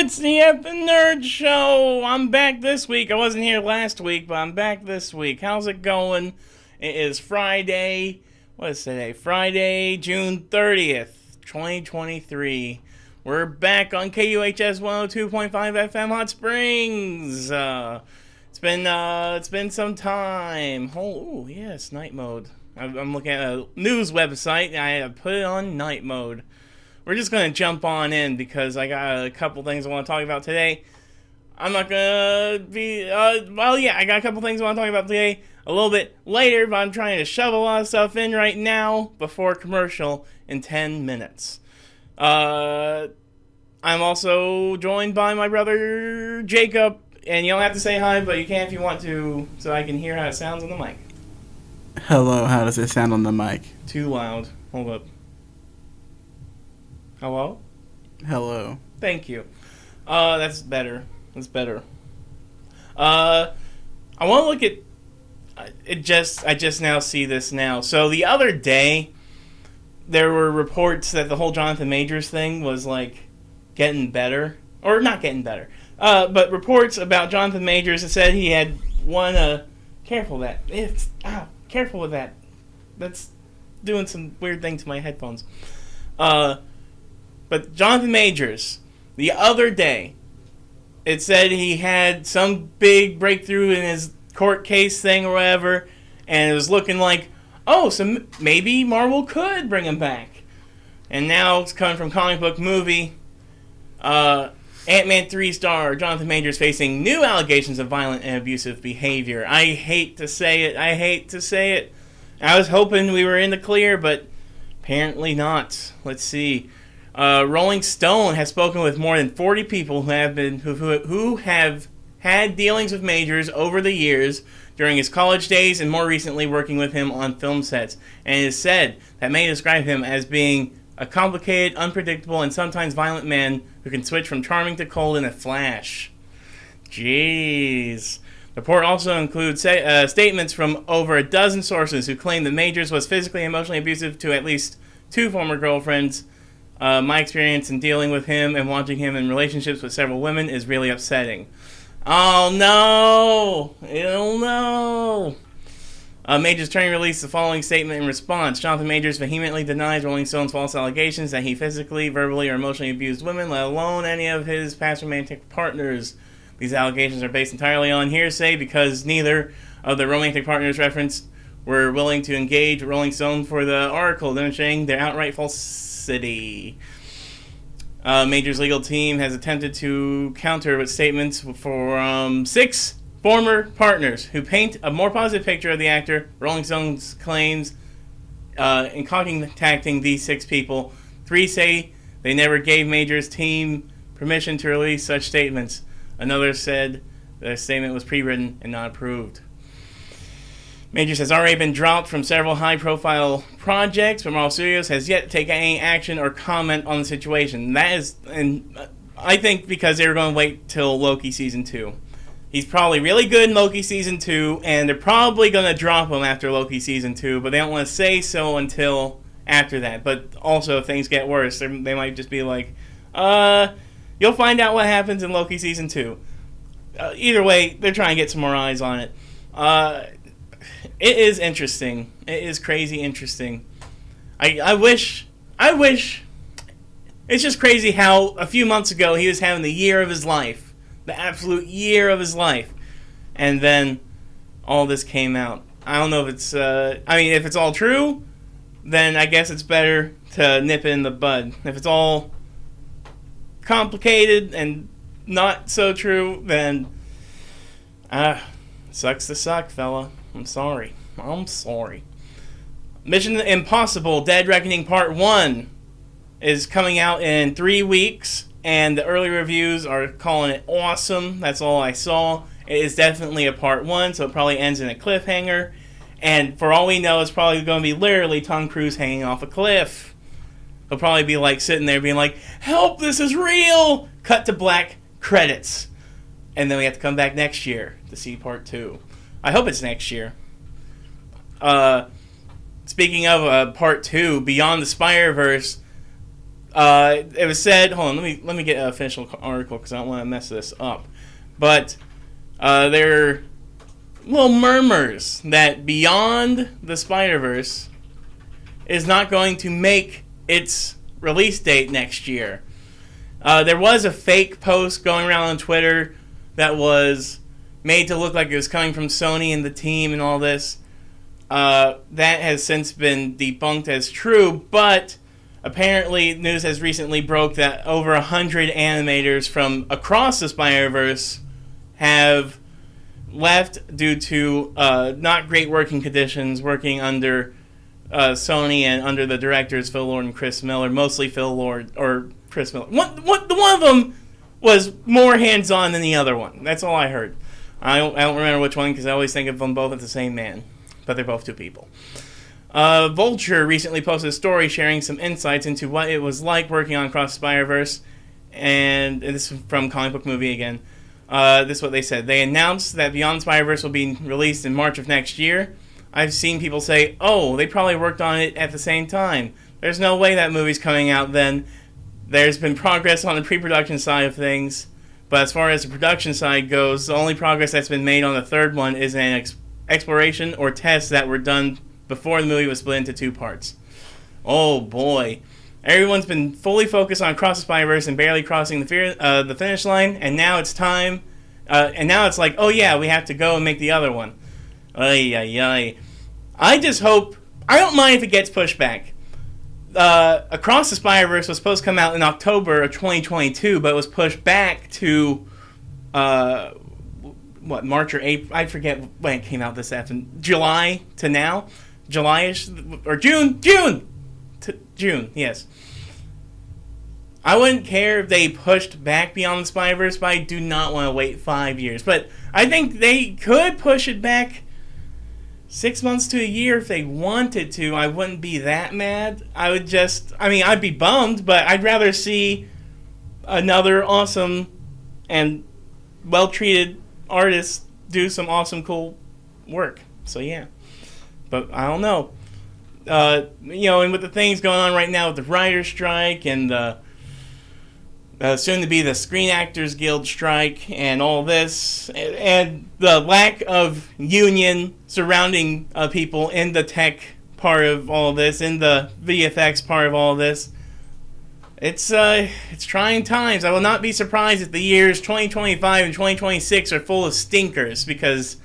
it's the Effin Nerd Show. I'm back this week. I wasn't here last week, but I'm back this week. How's it going? It is Friday. What is today? Friday, June 30th, 2023. We're back on KUHS 102.5 FM Hot Springs. It's been some time. Oh, yes, night mode. I'm looking at a news website. I put it on night mode. We're just going to jump on in because I got a couple things I want to talk about today. I'm not going to be... I got a couple things I want to talk about today a little bit later, but I'm trying to shove a lot of stuff in right now before commercial in 10 minutes. I'm also joined by my brother, Jacob, and you don't have to say hi, but you can if you want to, so I can hear how it sounds on the mic. Hello, how does it sound on the mic? Too loud. Hold up. Hello? Hello. Thank you. That's better. That's better. I want to look at I just now see this now. So the other day, there were reports that the whole Jonathan Majors thing was like getting better, or not getting better. But reports about Jonathan Majors that said he had won careful with that. Careful with that. That's doing some weird thing to my headphones. But Jonathan Majors, the other day, it said he had some big breakthrough in his court case thing or whatever, and it was looking like, so maybe Marvel could bring him back. And now it's coming from comic book movie. Ant-Man 3 star Jonathan Majors facing new allegations of violent and abusive behavior. I hate to say it. I was hoping we were in the clear, but apparently not. Let's see. Rolling Stone has spoken with more than 40 people who have had dealings with Majors over the years during his college days and more recently working with him on film sets. And it is said that many describe him as being a complicated, unpredictable, and sometimes violent man who can switch from charming to cold in a flash. Jeez. The report also includes statements from over a dozen sources who claim that Majors was physically and emotionally abusive to at least 2 former girlfriends. My experience in dealing with him and watching him in relationships with several women is really upsetting. Oh no! Majors' attorney released the following statement in response. Jonathan Majors vehemently denies Rolling Stone's false allegations that he physically, verbally, or emotionally abused women, let alone any of his past romantic partners. These allegations are based entirely on hearsay because neither of the romantic partners referenced were willing to engage Rolling Stone for the article, demonstrating their outright falsity. Major's legal team has attempted to counter with statements from 6 former partners who paint a more positive picture of the actor. Rolling Stone's claims in contacting these 6 people. 3 say they never gave Major's team permission to release such statements. Another said the statement was pre-written and not approved. Majors has already been dropped from several high-profile projects, but Marvel Studios has yet to take any action or comment on the situation. That is, and I think because they were going to wait till Loki Season 2. He's probably really good in Loki Season 2, and they're probably going to drop him after Loki Season 2, but they don't want to say so until after that. But also, if things get worse, they might just be like, you'll find out what happens in Loki Season 2. Either way, they're trying to get some more eyes on it. It is interesting. It is crazy interesting. I wish... It's just crazy how a few months ago he was having the year of his life. The absolute year of his life. And then all this came out. I don't know if it's... if it's all true, then I guess it's better to nip it in the bud. If it's all complicated and not so true, then... sucks to suck, fella. I'm sorry. Mission Impossible Dead Reckoning Part 1 is coming out in 3 weeks, and the early reviews are calling it awesome. That's all I saw. It is definitely a Part 1, so it probably ends in a cliffhanger. And for all we know, it's probably going to be literally Tom Cruise hanging off a cliff. He'll probably be like sitting there being like, "Help, this is real!" Cut to black, credits. And then we have to come back next year to see Part 2. I hope it's next year. Speaking of Part 2, Beyond the Spider-Verse, it was said. Hold on, let me get an official article because I don't want to mess this up. But there are little murmurs that Beyond the Spider-Verse is not going to make its release date next year. There was a fake post going around on Twitter that was made to look like it was coming from Sony and the team and all this. That has since been debunked as true, but apparently news has recently broke that over 100 animators from across the Spider-Verse have left due to not great working conditions, working under Sony and under the directors Phil Lord and Chris Miller, mostly Phil Lord or Chris Miller. One of them was more hands-on than the other one. That's all I heard. I don't remember which one because I always think of them both as the same man, but they're both two people. Vulture recently posted a story sharing some insights into what it was like working on Across the Spider-Verse, and this is from Comic Book Movie again. This is what they said. They announced that Beyond Spider-Verse will be released in March of next year. I've seen people say, oh, they probably worked on it at the same time. There's no way that movie's coming out then. There's been progress on the pre-production side of things, but as far as the production side goes, the only progress that's been made on the third one is an exploration or tests that were done before the movie was split into two parts. Oh boy. Everyone's been fully focused on Across the Spider-Verse and barely crossing the finish line, and now it's time, and now it's like, oh yeah, we have to go and make the other one. Ay, ay, ay. I just hope, I don't mind if it gets pushed back. Across the Spider-Verse was supposed to come out in October of 2022, but it was pushed back to, March or April? I forget when it came out this afternoon. July to now? July-ish? Or June? June, yes. I wouldn't care if they pushed back Beyond the Spider-Verse, but I do not want to wait 5 years. But I think they could push it back 6 months to a year if they wanted to. I wouldn't be that mad. I'd be bummed, but I'd rather see another awesome and well-treated artist do some awesome, cool work. So, yeah. But I don't know. And with the things going on right now with the writer's strike and the soon to be the Screen Actors Guild strike and all this, and the lack of union surrounding people in the tech part of all this, in the VFX part of all this, it's trying times. I will not be surprised if the years 2025 and 2026 are full of stinkers, because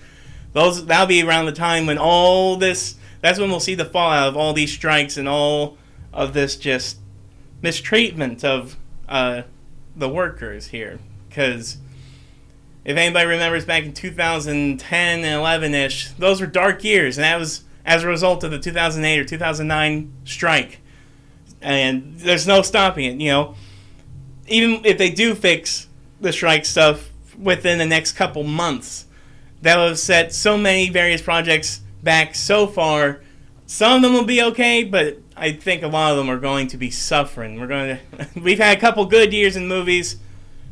that'll be around the time when all this. That's when we'll see the fallout of all these strikes and all of this just mistreatment of the workers here. Because if anybody remembers back in 2010 and 11-ish, those were dark years, and that was as a result of the 2008 or 2009 strike. And there's no stopping it, Even if they do fix the strike stuff within the next couple months, that will have set so many various projects back so far. Some of them will be okay, but I think a lot of them are going to be suffering. We've had a couple good years in movies.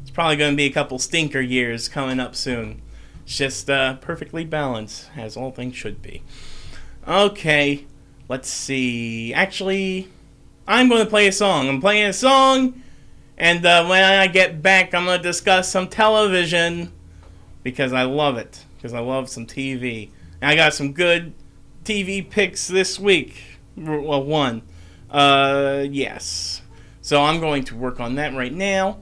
It's probably going to be a couple stinker years coming up soon. It's just perfectly balanced, as all things should be. Okay, let's see. Actually, I'm going to play a song. I'm playing a song, and when I get back, I'm going to discuss some television, because I love it. Because I love some TV. And I got some good TV picks this week. Well, one. Yes. So I'm going to work on that right now.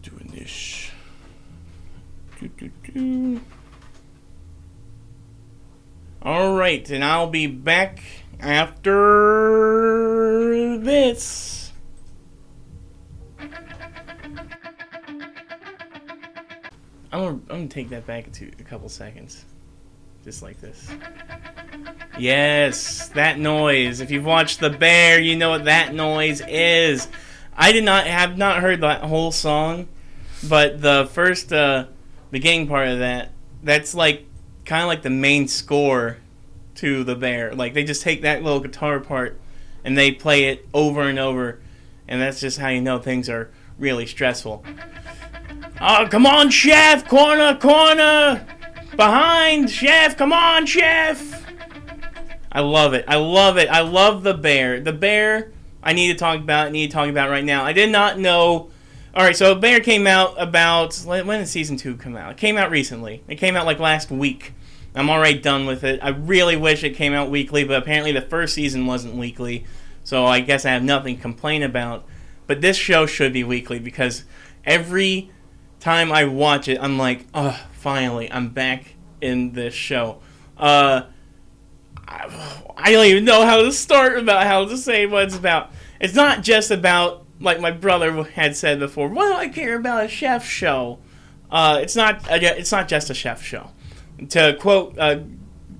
Doing this. Alright, and I'll be back after this. I'm gonna take that back into a couple seconds. Just like this. Yes, that noise. If you've watched The Bear, you know what that noise is. I have not heard that whole song, but the first beginning part of that's like kind of like the main score to The Bear. Like, they just take that little guitar part and they play it over and over, and that's just how you know things are really stressful. Oh, come on, chef! Corner! Behind, chef! Come on, chef! I I love it. I love it. I love The Bear. The Bear, I need to talk about right now. I did not know. All right, so Bear came out about, when did season 2 come out? It came out recently. It came out like last week. I'm already done with it. I really wish it came out weekly, but apparently the first season wasn't weekly, so I guess I have nothing to complain about. But this show should be weekly because every time I watch it, I'm like, oh, finally, I'm back in this show. I don't even know how to start about how to say what it's about. It's not just about, like my brother had said before, what do I care about a chef show? It's not just a chef show. To quote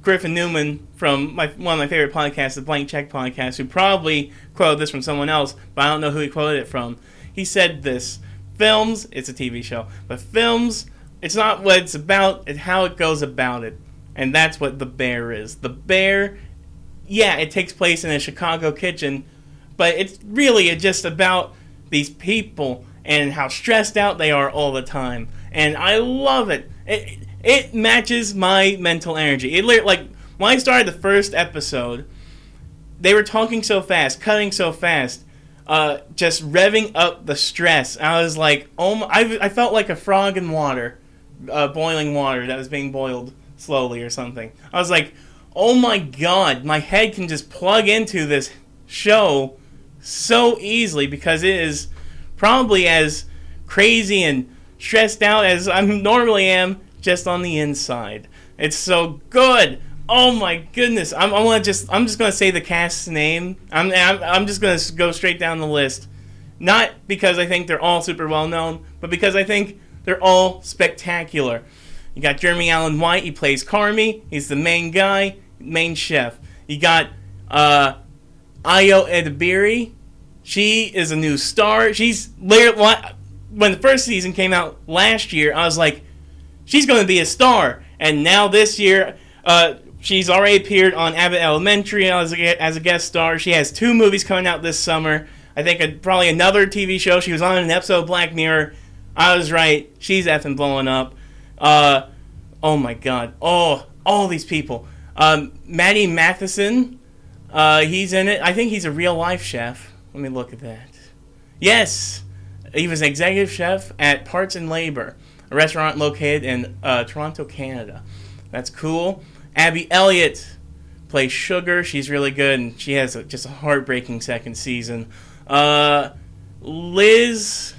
Griffin Newman from one of my favorite podcasts, the Blank Check podcast, who probably quoted this from someone else, but I don't know who he quoted it from. He said this: films, it's a TV show, but films, it's not what it's about, it's how it goes about it. And that's what The Bear is. The Bear, yeah, it takes place in a Chicago kitchen, but it's really just about these people and how stressed out they are all the time. And I love it. It matches my mental energy. Like, when I started the first episode, they were talking so fast, cutting so fast, just revving up the stress. I was like, oh, I felt like a frog in water, boiling water that was being boiled slowly or something. I was like, oh my god, my head can just plug into this show so easily because it is probably as crazy and stressed out as I normally am, just on the inside. It's so good. Oh my goodness. I'm just gonna say the cast's name. I'm just gonna go straight down the list. Not because I think they're all super well known, but because I think they're all spectacular. You got Jeremy Allen White. He plays Carmy. He's the main guy, main chef. You got Ayo Edebiri. She is a new star. She's literally, when the first season came out last year, I was like, she's going to be a star. And now this year, she's already appeared on Abbott Elementary as a guest star. She has 2 movies coming out this summer. I think probably another TV show. She was on an episode of Black Mirror. I was right. She's effing blowing up. Oh my god. Oh, all these people. Matty Matheson. He's in it. I think he's a real life chef. Let me look at that. Yes. He was an executive chef at Parts and Labor, a restaurant located in Toronto, Canada. That's cool. Abby Elliott plays Sugar. She's really good, and she has just a heartbreaking second season. Liz,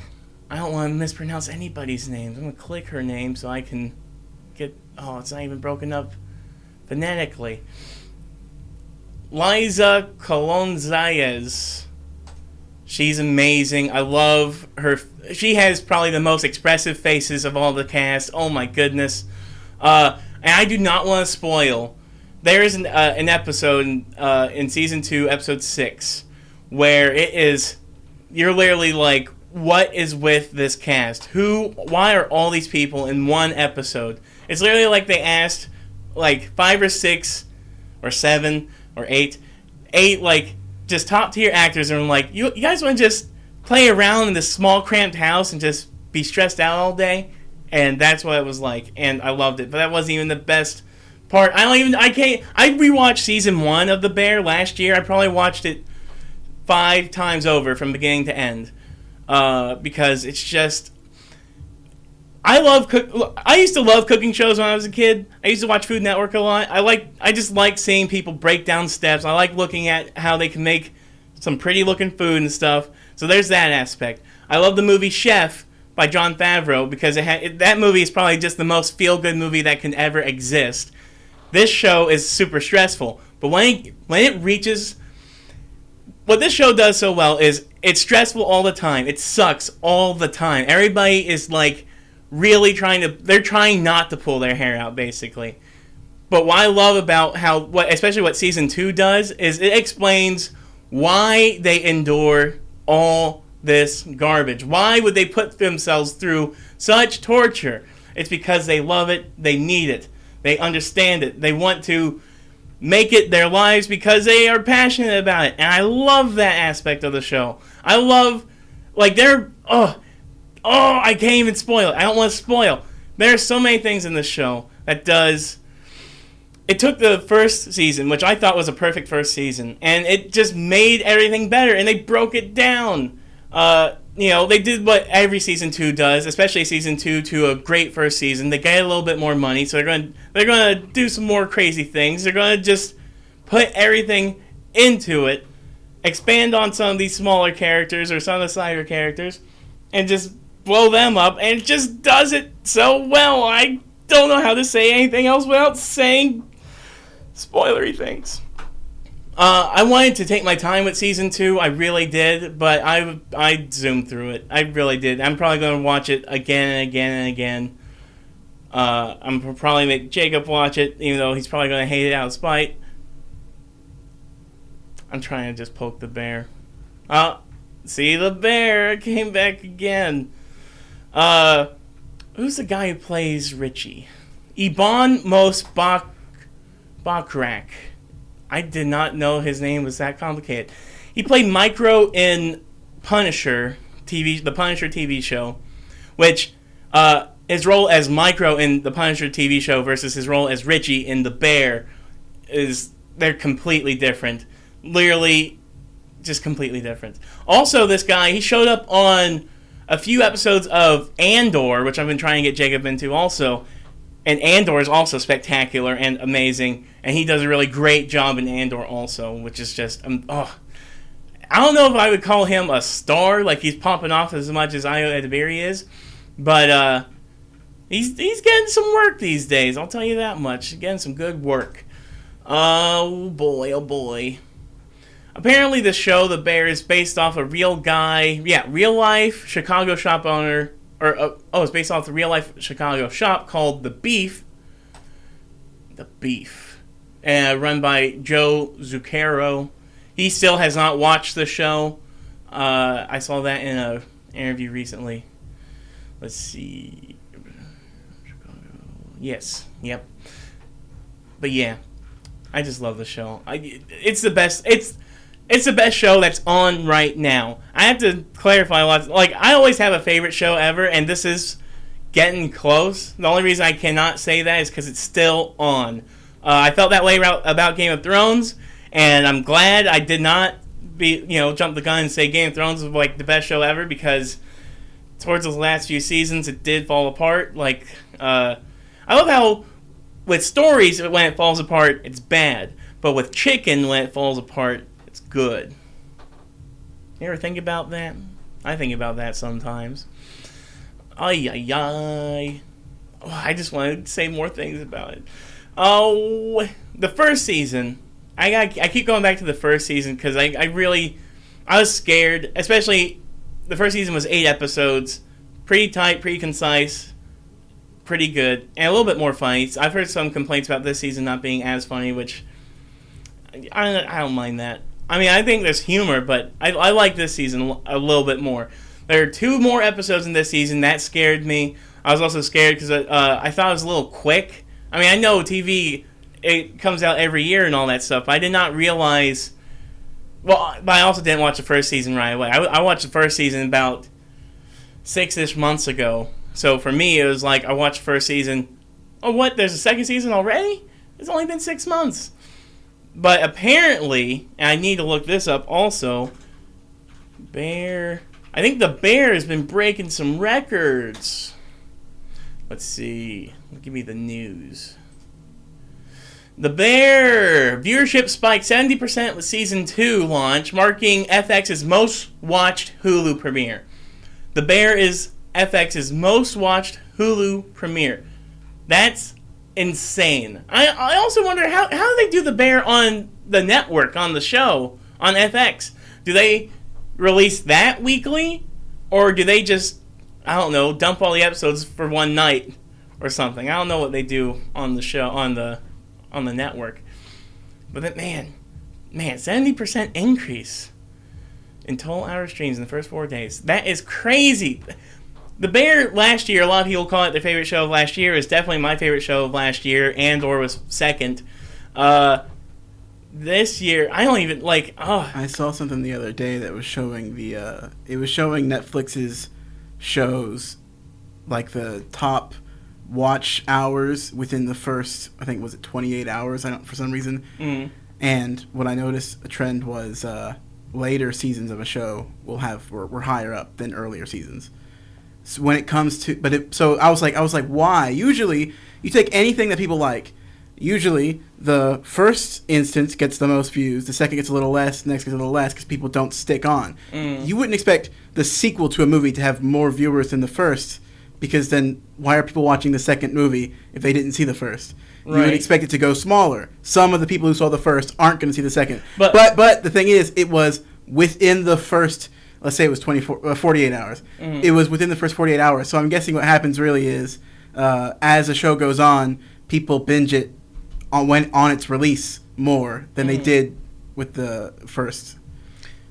I don't want to mispronounce anybody's names. I'm going to click her name so I can get... Oh, it's not even broken up phonetically. Liza Colon-Zayas. She's amazing. I love her. She has probably the most expressive faces of all the cast. Oh my goodness. And I do not want to spoil. There is an episode in season 2, episode 6, where it is, you're literally like, what is with this cast? Why are all these people in one episode? It's literally like they asked like 5 or 6 or 7 or 8, like, just top tier actors, and I'm like, you guys want to just play around in this small cramped house and just be stressed out all day? And that's what it was like, and I loved it. But that wasn't even the best part. I rewatched season 1 of The Bear last year. I probably watched it 5 times over from beginning to end, because it's just, I used to love cooking shows when I was a kid. I used to watch Food Network a lot. I just like seeing people break down steps. I like looking at how they can make some pretty looking food and stuff. So there's that aspect. I love the movie Chef by Jon Favreau because that movie is probably just the most feel-good movie that can ever exist. This show is super stressful, but when it reaches, what this show does so well is it's stressful all the time. It sucks all the time. Everybody is like really they're trying not to pull their hair out, basically. But what I love about especially what season 2 does, is it explains why they endure all this garbage. Why would they put themselves through such torture? It's because they love it, they need it, they understand it, they want to make it their lives because they are passionate about it. And I love that aspect of the show. I love, like, I can't even spoil it. I don't want to spoil. There are so many things in this show that does... it took the first season, which I thought was a perfect first season, and it just made everything better, and they broke it down. They did what every season 2 does, especially season 2 to a great first season. They get a little bit more money, so they're gonna do some more crazy things. They're gonna just put everything into it, expand on some of these smaller characters or some of the side characters, and just blow them up, and it just does it so well. I don't know how to say anything else without saying spoilery things. I wanted to take my time with season 2. I really did, but I zoomed through it. I really did. I'm probably going to watch it again and again and again. I'm probably make Jacob watch it, even though he's probably going to hate it out of spite. I'm trying to just poke the bear. See the bear came back again. Who's the guy who plays Richie? Iban Mos Bakrak. I did not know his name was that complicated. He played Micro in Punisher TV, the Punisher TV show, which his role as Micro in the Punisher TV show versus his role as Richie in The Bear they're completely different. Literally, just completely different. Also, this guy, he showed up on a few episodes of Andor, which I've been trying to get Jacob into also. And Andor is also spectacular and amazing, and he does a really great job in Andor also, which is just, I don't know if I would call him a star, like he's popping off as much as Io Edebiri is, but he's getting some work these days, I'll tell you that much. He's getting some good work. Oh boy, oh boy. Apparently the show, The Bear, is based off a real guy, real life Chicago shop owner, it's based off the real life Chicago shop called The Beef. The Beef. Run by Joe Zucchero. He still has not watched the show. I saw that in an interview recently. Let's see. Yes. Yep. But yeah. I just love the show. It's the best. It's the best show that's on right now. I have to clarify a lot. Like, I always have a favorite show ever, and this is getting close. The only reason I cannot say that is because it's still on. I felt that way about Game of Thrones, and I'm glad I did not jump the gun and say Game of Thrones was like the best show ever, because towards the last few seasons it did fall apart. Like, I love how with stories when it falls apart it's bad, but with chicken when it falls apart it's good. You ever think about that? I think about that sometimes. Ay, ay, ay. Oh, I just want to say more things about it. Oh, the first season. I keep going back to the first season because I was scared. Especially, the first season was 8 episodes. Pretty tight, pretty concise. Pretty good. And a little bit more funny. I've heard some complaints about this season not being as funny, which I don't mind that. I mean, I think there's humor, but I like this season a little bit more. There are 2 more episodes in this season. That scared me. I was also scared because I thought it was a little quick. I mean, I know TV, it comes out every year and all that stuff. But I did not realize... Well, but I also didn't watch the first season right away. I watched the first season about 6-ish months ago. So for me, it was like I watched the first season. Oh, what? There's a second season already? It's only been 6 months. But apparently, and I need to look this up also, Bear... I think The Bear has been breaking some records. Let's see. Give me the news. The Bear! Viewership spiked 70% with Season 2 launch, marking FX's most watched Hulu premiere. The Bear is FX's most watched Hulu premiere. That's insane. I also wonder how do they do The Bear on the network, on the show, on FX? Do they release that weekly? Or do they just, I don't know, dump all the episodes for one night or something? I don't know what they do on the show, on the network. But then, man, 70% increase in total hour streams in the first 4 days. That is crazy. The Bear last year, a lot of people call it their favorite show of last year. Is definitely my favorite show of last year. Andor was second. This year, I don't even like. Oh, I saw something the other day that was showing it was showing Netflix's shows, like the top watch hours within the first, I think, was it 28 hours? For some reason. Mm. And what I noticed a trend was later seasons of a show were higher up than earlier seasons. So when it comes to, so I was like, why? Usually, you take anything that people like. Usually, the first instance gets the most views, the second gets a little less, the next gets a little less because people don't stick on. Mm. You wouldn't expect the sequel to a movie to have more viewers than the first, because then why are people watching the second movie if they didn't see the first? Right. You would expect it to go smaller. Some of the people who saw the first aren't going to see the second. But the thing is, it was within the first, let's say it was 48 hours. Mm. It was within the first 48 hours. So I'm guessing what happens really is, as a show goes on, people binge it on its release more than they did with the first.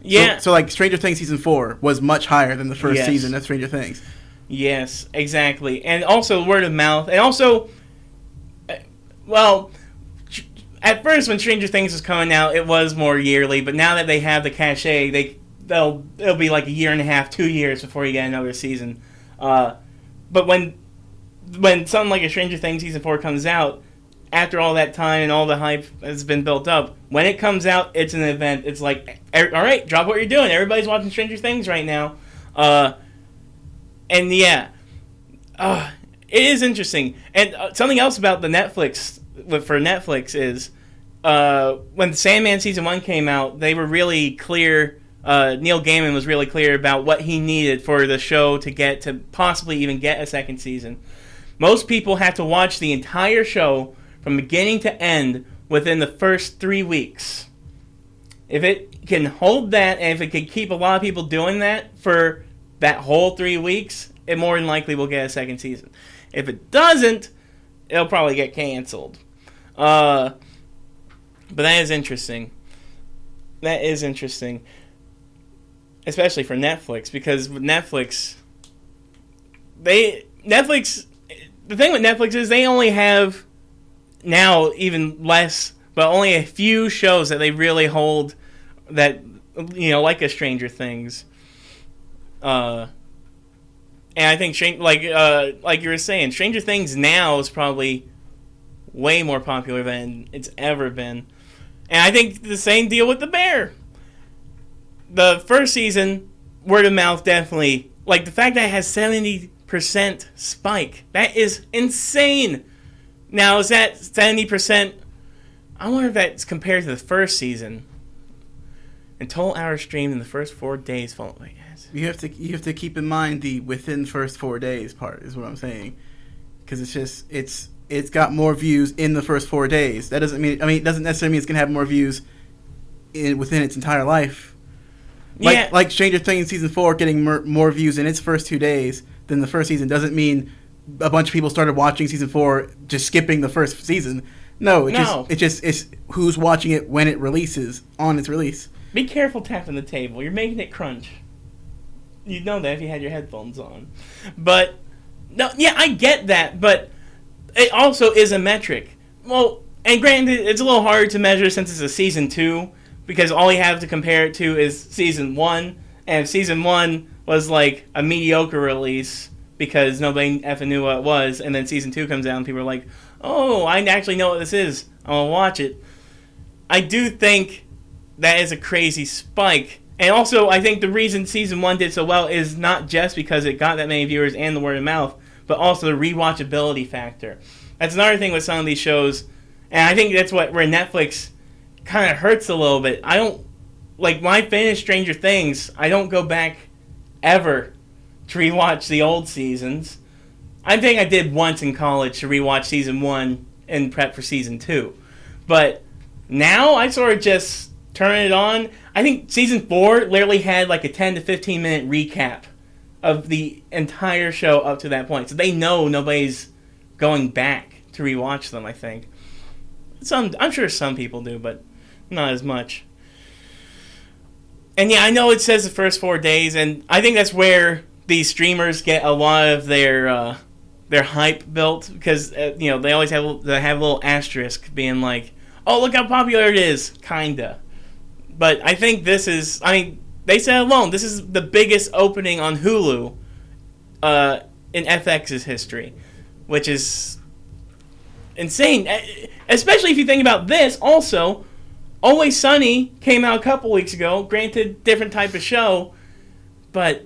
Yeah. So like Stranger Things season 4 was much higher than the first Yes. season of Stranger Things. Yes, exactly. And also word of mouth. And also, well, at first when Stranger Things was coming out, it was more yearly. But now that they have the cachet, it'll be like a year and a half, 2 years before you get another season. But when something like a Stranger Things season 4 comes out, after all that time and all the hype has been built up, when it comes out, it's an event. It's like, all right, drop what you're doing. Everybody's watching Stranger Things right now. And yeah, it is interesting. And something else about the for Netflix is, when Sandman season 1 came out, they were really clear. Neil Gaiman was really clear about what he needed for the show to possibly even get a second season. Most people have to watch the entire show from beginning to end within the first 3 weeks. If it can hold that, and if it can keep a lot of people doing that for that whole 3 weeks, it more than likely will get a second season. If it doesn't, it'll probably get canceled. But that is interesting. That is interesting. Especially for Netflix, because with Netflix, the thing with Netflix is they only have now even less, but only a few shows that they really hold that, like a Stranger Things. And I think, like you were saying, Stranger Things now is probably way more popular than it's ever been. And I think the same deal with The Bear. The first season, word of mouth definitely, like the fact that it has 70% spike, that is insane. Now, is that 70%? I wonder if that's compared to the first season. And total hours streamed in the first 4 days following. You have to keep in mind the within first 4 days part is what I'm saying, because it's got more views in the first 4 days. That doesn't mean it doesn't necessarily mean it's gonna have more views within its entire life. Like Stranger Things season 4 getting more views in its first 2 days than the first season doesn't mean a bunch of people started watching season 4 just skipping the first season. It's who's watching it when it releases on its release. Be careful tapping the table. You're making it crunch. You'd know that if you had your headphones on. But no, yeah, I get that, but it also is a metric. Well, and granted, it's a little hard to measure since it's a season 2, because all you have to compare it to is season 1, and if season 1 was like a mediocre release because nobody effing knew what it was, and then season 2 comes out and people are like, oh, I actually know what this is, I'm gonna watch it. I do think that is a crazy spike. And also, I think the reason season 1 did so well is not just because it got that many viewers and the word of mouth, but also the rewatchability factor. That's another thing with some of these shows, and I think that's where Netflix kind of hurts a little bit. I don't, like, when I finish Stranger Things, I don't go back ever to rewatch the old seasons. I think I did once in college to rewatch season 1 and prep for season 2. But now I sort of just turn it on. I think season 4 literally had like a 10 to 15 minute recap of the entire show up to that point. So they know nobody's going back to rewatch them, I think. I'm sure some people do, but not as much. And yeah, I know it says the first 4 days, and I think that's where these streamers get a lot of their hype built, because they always have a little asterisk being like, oh, look how popular it is, kinda. But I think this is, they said alone, this is the biggest opening on Hulu in FX's history. which is insane. Especially if you think about this. Also, Always Sunny came out a couple weeks ago. Granted, different type of show, but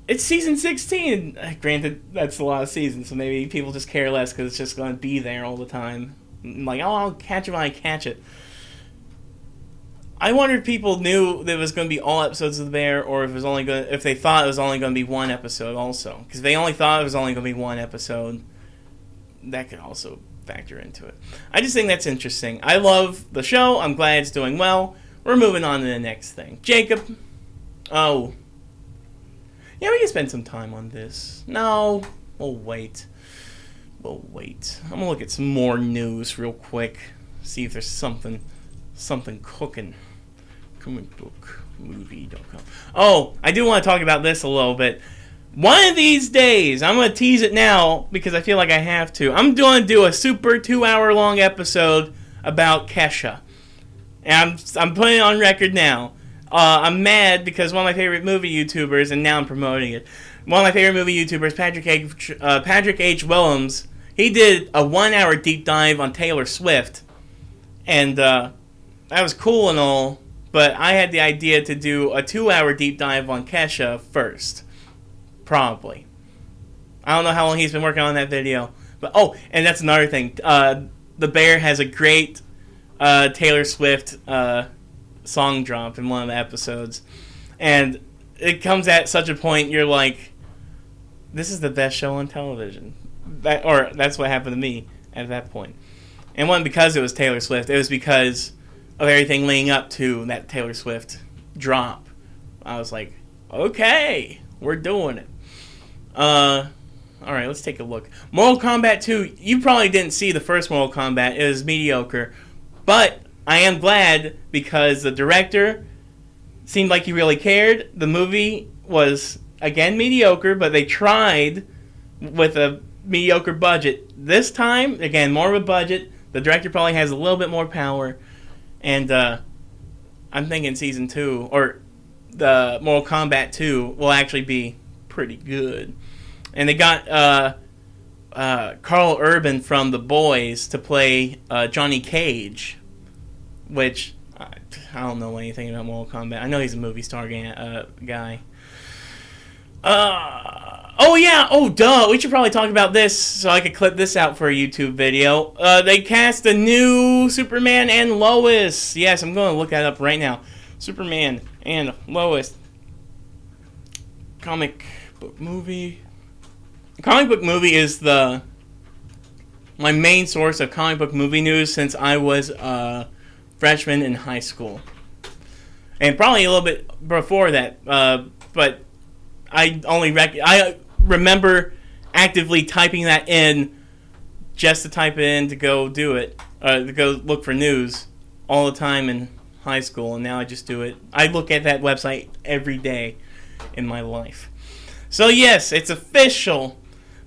it's season 16. Granted, that's a lot of seasons, so maybe people just care less because it's just going to be there all the time. Like, oh, I'll catch it when I catch it. I wonder if people knew that it was going to be all episodes of The Bear, or if they thought it was only going to be one episode also. Because they only thought it was only going to be one episode. That could also factor into it. I just think that's interesting. I love the show. I'm glad it's doing well. We're moving on to the next thing. Jacob. Oh. Yeah, we can spend some time on this. No. We'll wait. I'm going to look at some more news real quick. See if there's something cooking. Comicbookmovie.com. Oh, I do want to talk about this a little bit. One of these days, I'm going to tease it now because I feel like I have to. I'm going to do a super 2-hour long episode about Kesha. And I'm putting it on record now. I'm mad because one of my favorite movie YouTubers, and now I'm promoting it, one of my favorite movie YouTubers, Patrick H. Willems, he did a 1-hour deep dive on Taylor Swift. And that was cool and all, but I had the idea to do a 2-hour deep dive on Kesha first. Probably. I don't know how long he's been working on that video. But and that's another thing. The Bear has a great Taylor Swift song drop in one of the episodes. And it comes at such a point you're like, this is the best show on television. That's what happened to me at that point. And it wasn't because it was Taylor Swift. It was because of everything leading up to that Taylor Swift drop. I was like, okay, we're doing it. Alright, let's take a look. Mortal Kombat 2, you probably didn't see the first Mortal Kombat. It was mediocre. But I am glad because the director seemed like he really cared. The movie was, again, mediocre, but they tried with a mediocre budget. This time, again, more of a budget. The director probably has a little bit more power. And I'm thinking Season 2, or the Mortal Kombat 2, will actually be pretty good. And they got Carl Urban from The Boys to play Johnny Cage, which I don't know anything about Mortal Kombat. I know he's a movie star guy. Oh yeah, duh, we should probably talk about this so I could clip this out for a YouTube video. They cast a new Superman and Lois. Yes, I'm going to look that up right now. Superman and Lois. Comic book movie. Comic book movie is my main source of comic book movie news since I was a freshman in high school. And probably a little bit before that, but I remember actively typing that in just to type it in to go do it, to go look for news all the time in high school, and now I just do it. I look at that website every day in my life. So yes, it's official.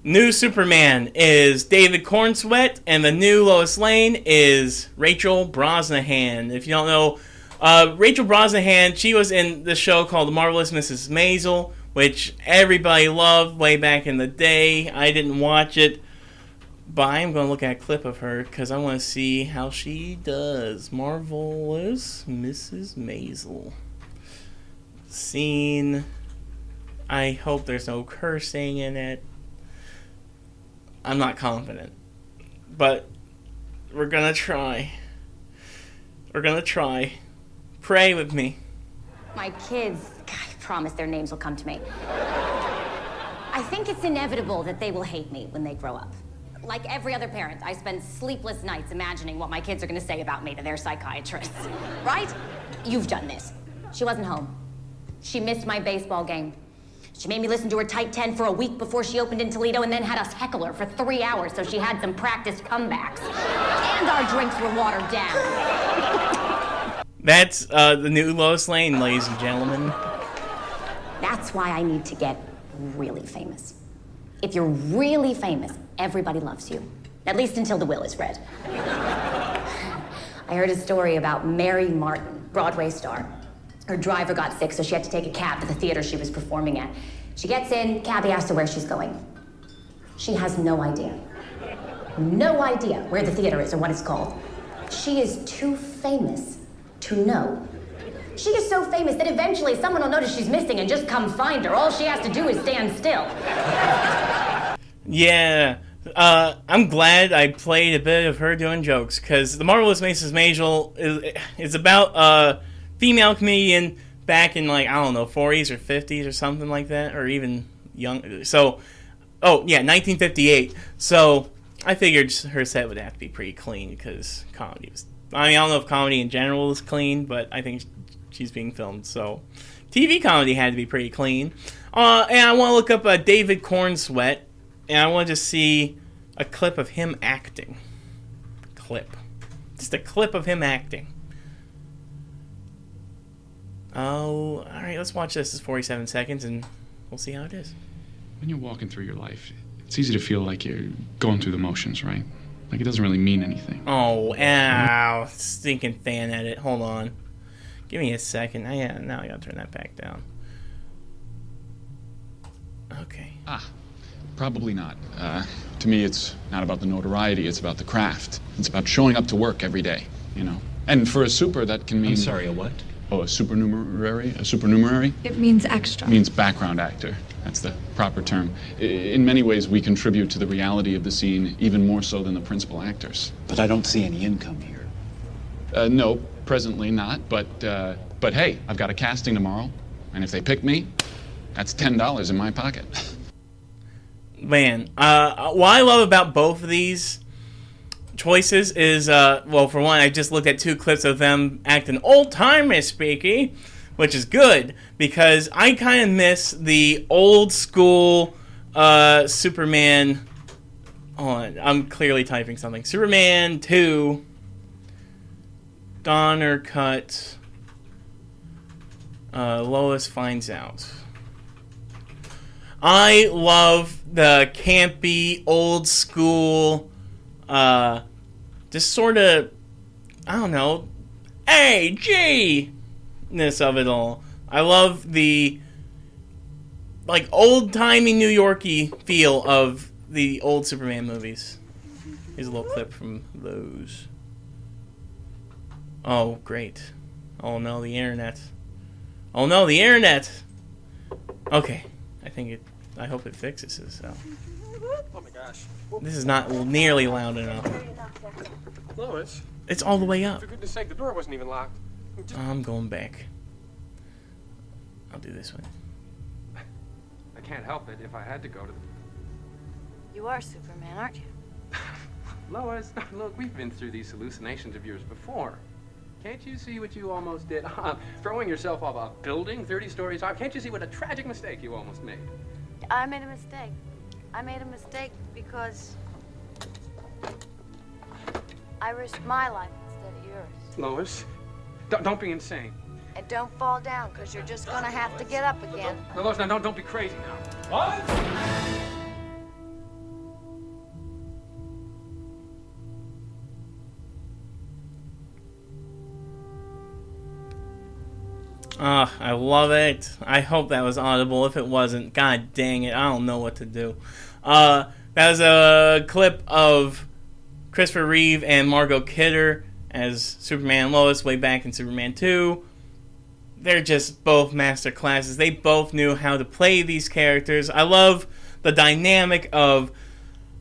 New Superman is David Cornsweet, and the new Lois Lane is Rachel Brosnahan. If you don't know, Rachel Brosnahan, she was in the show called The Marvelous Mrs. Maisel, which everybody loved way back in the day. I didn't watch it, but I am going to look at a clip of her because I want to see how she does. Marvelous Mrs. Maisel. Scene. I hope there's no cursing in it. I'm not confident, but we're going to try. Pray with me. My kids, I promise their names will come to me. I think it's inevitable that they will hate me when they grow up. Like every other parent, I spend sleepless nights imagining what my kids are going to say about me to their psychiatrists. Right? You've done this. She wasn't home. She missed my baseball game. She made me listen to her tight 10 for a week before she opened in Toledo and then had us heckle her for 3 hours so she had some practiced comebacks. And our drinks were watered down. That's the new Lois Lane, ladies and gentlemen. That's why I need to get really famous. If you're really famous, everybody loves you. At least until the will is read. I heard a story about Mary Martin, Broadway star. Her driver got sick, so she had to take a cab to the theater she was performing at. She gets in, cabbie asks her where she's going. She has no idea. no idea where the theater is or what it's called. She is too famous to know. She is so famous that eventually someone will notice she's missing and just come find her. All she has to do is stand still. Yeah. I'm glad I played a bit of her doing jokes, because The Marvelous Mrs. Maisel is about a female comedian back in, like, I don't know, 40s or 50s or something like that, or even young. So, 1958. So, I figured her set would have to be pretty clean, because comedy was... I mean, I don't know if comedy in general is clean, but I think she's being filmed, so... TV comedy had to be pretty clean. And I want to look up David Cornsweet, and I want to just see a clip of him acting. Just a clip of him acting. Oh, alright, let's watch this. It's 47 seconds, and we'll see how it is. When you're walking through your life, it's easy to feel like you're going through the motions, right? Like it doesn't really mean anything. Oh, ow. Stinking fan edit. Hold on. Give me a second. Now I gotta turn that back down. Okay. Probably not. To me, it's not about the notoriety, it's about the craft. It's about showing up to work every day, you know? And for a super, that can mean... I'm sorry, a what? Oh, a supernumerary? A supernumerary? It means extra. It means background actor. That's the proper term. In many ways, we contribute to the reality of the scene even more so than the principal actors. But I don't see any income here. No, presently not, but hey, I've got a casting tomorrow, and if they pick me, that's $10 in my pocket. Man, what I love about both of these choices is, well, for one, I just looked at 2 clips of them acting old-timey speaky, which is good, because I kind of miss the old-school Superman... Hold on, I'm clearly typing something. Superman 2... Donner cut... Lois finds out. I love the campy, old school, just sort of, I don't know, hey, gee-ness of it all. I love the, like, old-timey New York-y feel of the old Superman movies. Here's a little clip from those. Oh, great. Oh, no, the internet. Oh, no, the internet! Okay. I hope it fixes itself. Oh my gosh. This is not nearly loud enough. Lois, It's all the way up. for goodness sake, the door wasn't even locked. I'm going back. I'll do this one. I can't help it if I had to go to the... You are Superman, aren't you? Lois, look, we've been through these hallucinations of yours before. Can't you see what you almost did? Throwing yourself off a building 30 stories high. Can't you see what a tragic mistake you almost made? I made a mistake. I made a mistake because I risked my life instead of yours. Lois, don't be insane. And don't fall down, because you're just gonna have to get up again. No, Lois, now don't be crazy now. What? I love it. I hope that was audible. If it wasn't, god dang it, I don't know what to do. That was a clip of Christopher Reeve and Margot Kidder as Superman and Lois way back in Superman 2. They're just both master classes. They both knew how to play these characters. I love the dynamic of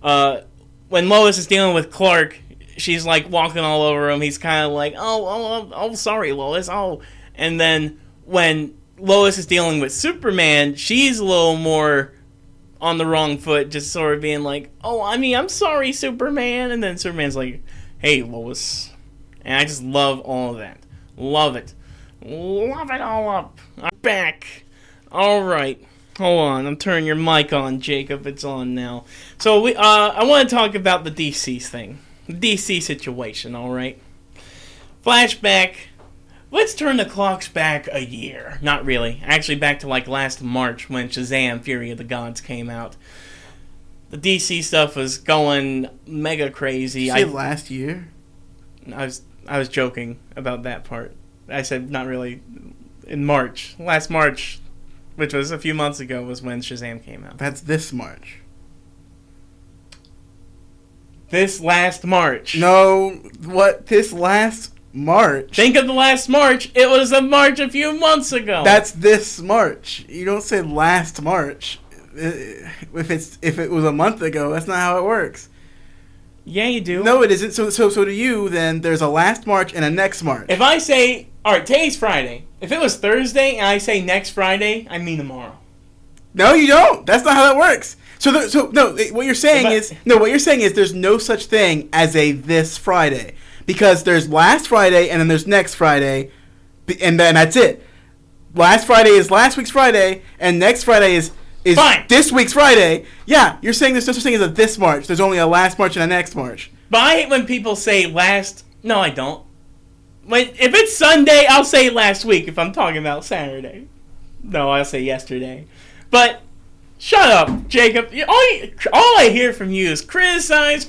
when Lois is dealing with Clark, she's like walking all over him. He's kind of like, oh, sorry, Lois. Oh, and then when Lois is dealing with Superman, she's a little more on the wrong foot, just sort of being like, oh, I mean, I'm sorry, Superman. And then Superman's like, hey, Lois. And I just love all of that. Love it. Love it all up. I'm back. All right. Hold on. I'm turning your mic on, Jacob. It's on now. So I want to talk about the DC thing. The DC situation, all right? Flashback. Let's turn the clocks back a year. Not really. Actually, back to like last March when Shazam! Fury of the Gods came out. The DC stuff was going mega crazy. You say last year? I was joking about that part. I said not really. In March. Last March, which was a few months ago, was when Shazam came out. That's this March. This last March. No, what? This last March? Think of the last March. It was a March a few months ago. That's this March. You don't say last March. If it was a month ago, that's not how it works. Yeah, you do. No, it isn't. So to you, then there's a last March and a next March. If I say, all right, today's Friday. If it was Thursday and I say next Friday, I mean tomorrow. No, you don't. That's not how that works. What you're saying is there's no such thing as a this Friday, because there's last Friday and then there's next Friday, and then that's it. Last Friday is last week's Friday, and next Friday is Fine. This week's Friday. Yeah, you're saying there's no such thing as a this March. There's only a last March and a next March. But I hate when people say last. No, I don't. If it's Sunday, I'll say last week if I'm talking about Saturday. No, I'll say yesterday. But shut up, Jacob. All I hear from you is criticize.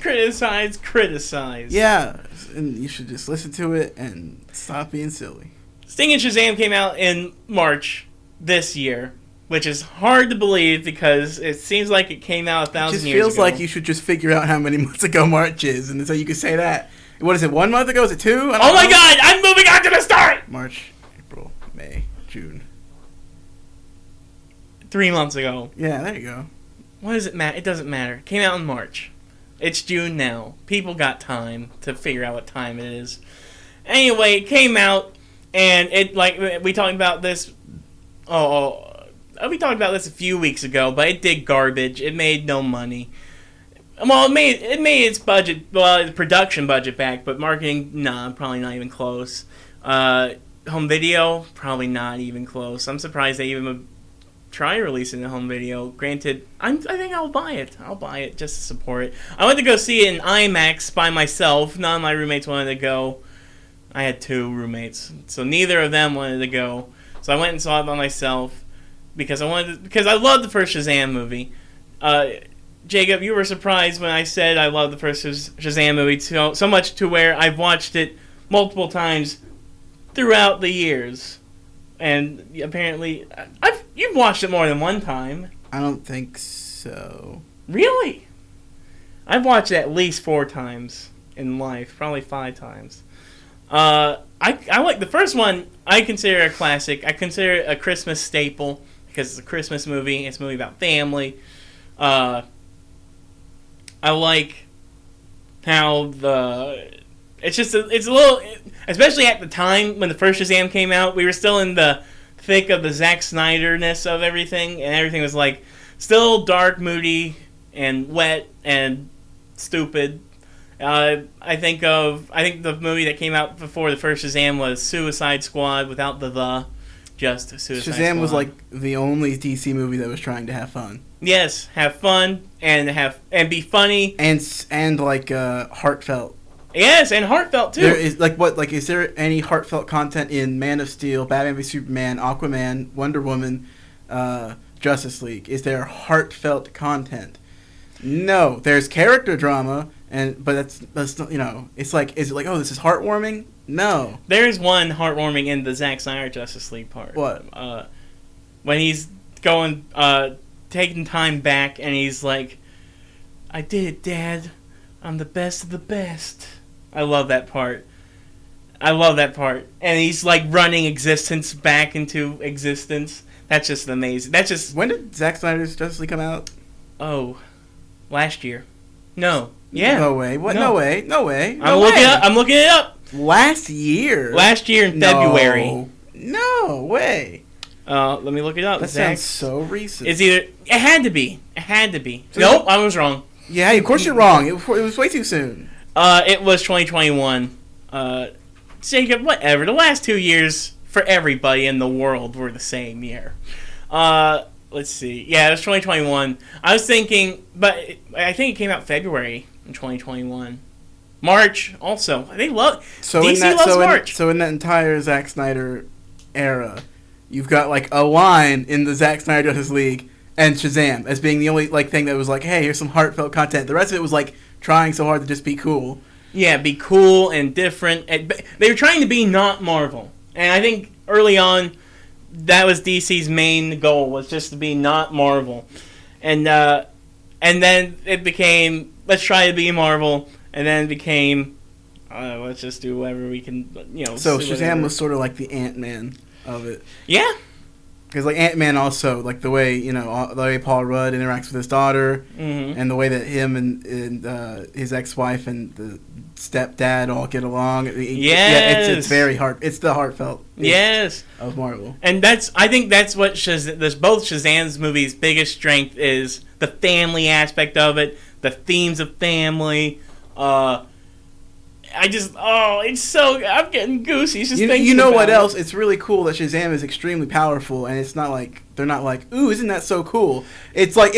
Yeah, and you should just listen to it and stop being silly. Sting and Shazam came out in March this year, which is hard to believe because it seems like it came out 1,000 years ago. It just feels like you should just figure out how many months ago March is, and so you can say that. What is it, 1 month ago? Is it 2? Oh my God, I'm moving on to the story! March, April, May, June. 3 months ago. Yeah, there you go. What does it matter? It doesn't matter. It came out in March. It's June now. People got time to figure out what time it is. Anyway, it came out, and we talked about this. We talked about this a few weeks ago, but it did garbage. It made no money. Well, it made its budget, its production budget back, but marketing, probably not even close. Home video, probably not even close. I'm surprised they even would try releasing the home video. Granted, I think I'll buy it. I'll buy it just to support it. I went to go see it in IMAX by myself. None of my roommates wanted to go. I had 2 roommates, so neither of them wanted to go. So I went and saw it by myself because I loved the first Shazam movie. Jacob, you were surprised when I said I loved the first Shazam movie so much to where I've watched it multiple times throughout the years. And apparently, you've watched it more than one time. I don't think so. Really? I've watched it at least 4 times in life, probably 5 times. I like the first one. I consider it a classic. I consider it a Christmas staple because it's a Christmas movie. It's a movie about family. I like how it's a little, especially at the time when the first Shazam came out, we were still in the thick of the Zack Snyder-ness of everything, and everything was like still dark, moody, and wet and stupid. I think the movie that came out before the first Shazam was Suicide Squad without just Suicide Squad. Shazam was like the only DC movie that was trying to have fun. Yes, have fun and be funny and like heartfelt. Yes, and heartfelt too. There is is there any heartfelt content in Man of Steel, Batman v Superman, Aquaman, Wonder Woman, Justice League? Is there heartfelt content? No, there's character drama, but that's not, it's like, is it like, oh, this is heartwarming? No. There's one heartwarming in the Zack Snyder Justice League part. What? When he's going taking time back and he's like, I did it, Dad. I'm the best of the best. I love that part. And he's like running existence back into existence. That's just amazing. When did Zack Snyder's Justice League come out? Oh, last year. No. Yeah. No way. What? No way. I'm looking it up. Last year in February. No way. Let me look it up. That sounds so recent. It had to be. Nope, I was wrong. Yeah, of course you're wrong. It was way too soon. It was 2021. Jacob, whatever. The last 2 years for everybody in the world were the same year. Let's see. Yeah, it was 2021. I was thinking, but I think it came out February in 2021. March also. DC loves March. So in that entire Zack Snyder era, you've got like a line in the Zack Snyder Justice League and Shazam as being the only thing that was like, hey, here's some heartfelt content. The rest of it was like trying so hard to just be cool. Yeah, be cool and different. They were trying to be not Marvel. And I think early on, that was DC's main goal, was just to be not Marvel. And then it became let's try to be Marvel, and then became, let's just do whatever we can, So do Shazam whatever. was sort of like the Ant-Man of it. Yeah. Because like Ant-Man also, like the way the way Paul Rudd interacts with his daughter, and the way that him and his ex-wife and the stepdad all get along. Yes. It's very heart. It's the heartfelt. Yes. Of Marvel. And I think that's what both Shazam's movies' biggest strength is the family aspect of it, the themes of family. It's so, I'm getting goosey just thinking You know about what it. else? It's really cool that Shazam is extremely powerful, and it's not like they're not like, ooh, isn't that so cool? It's like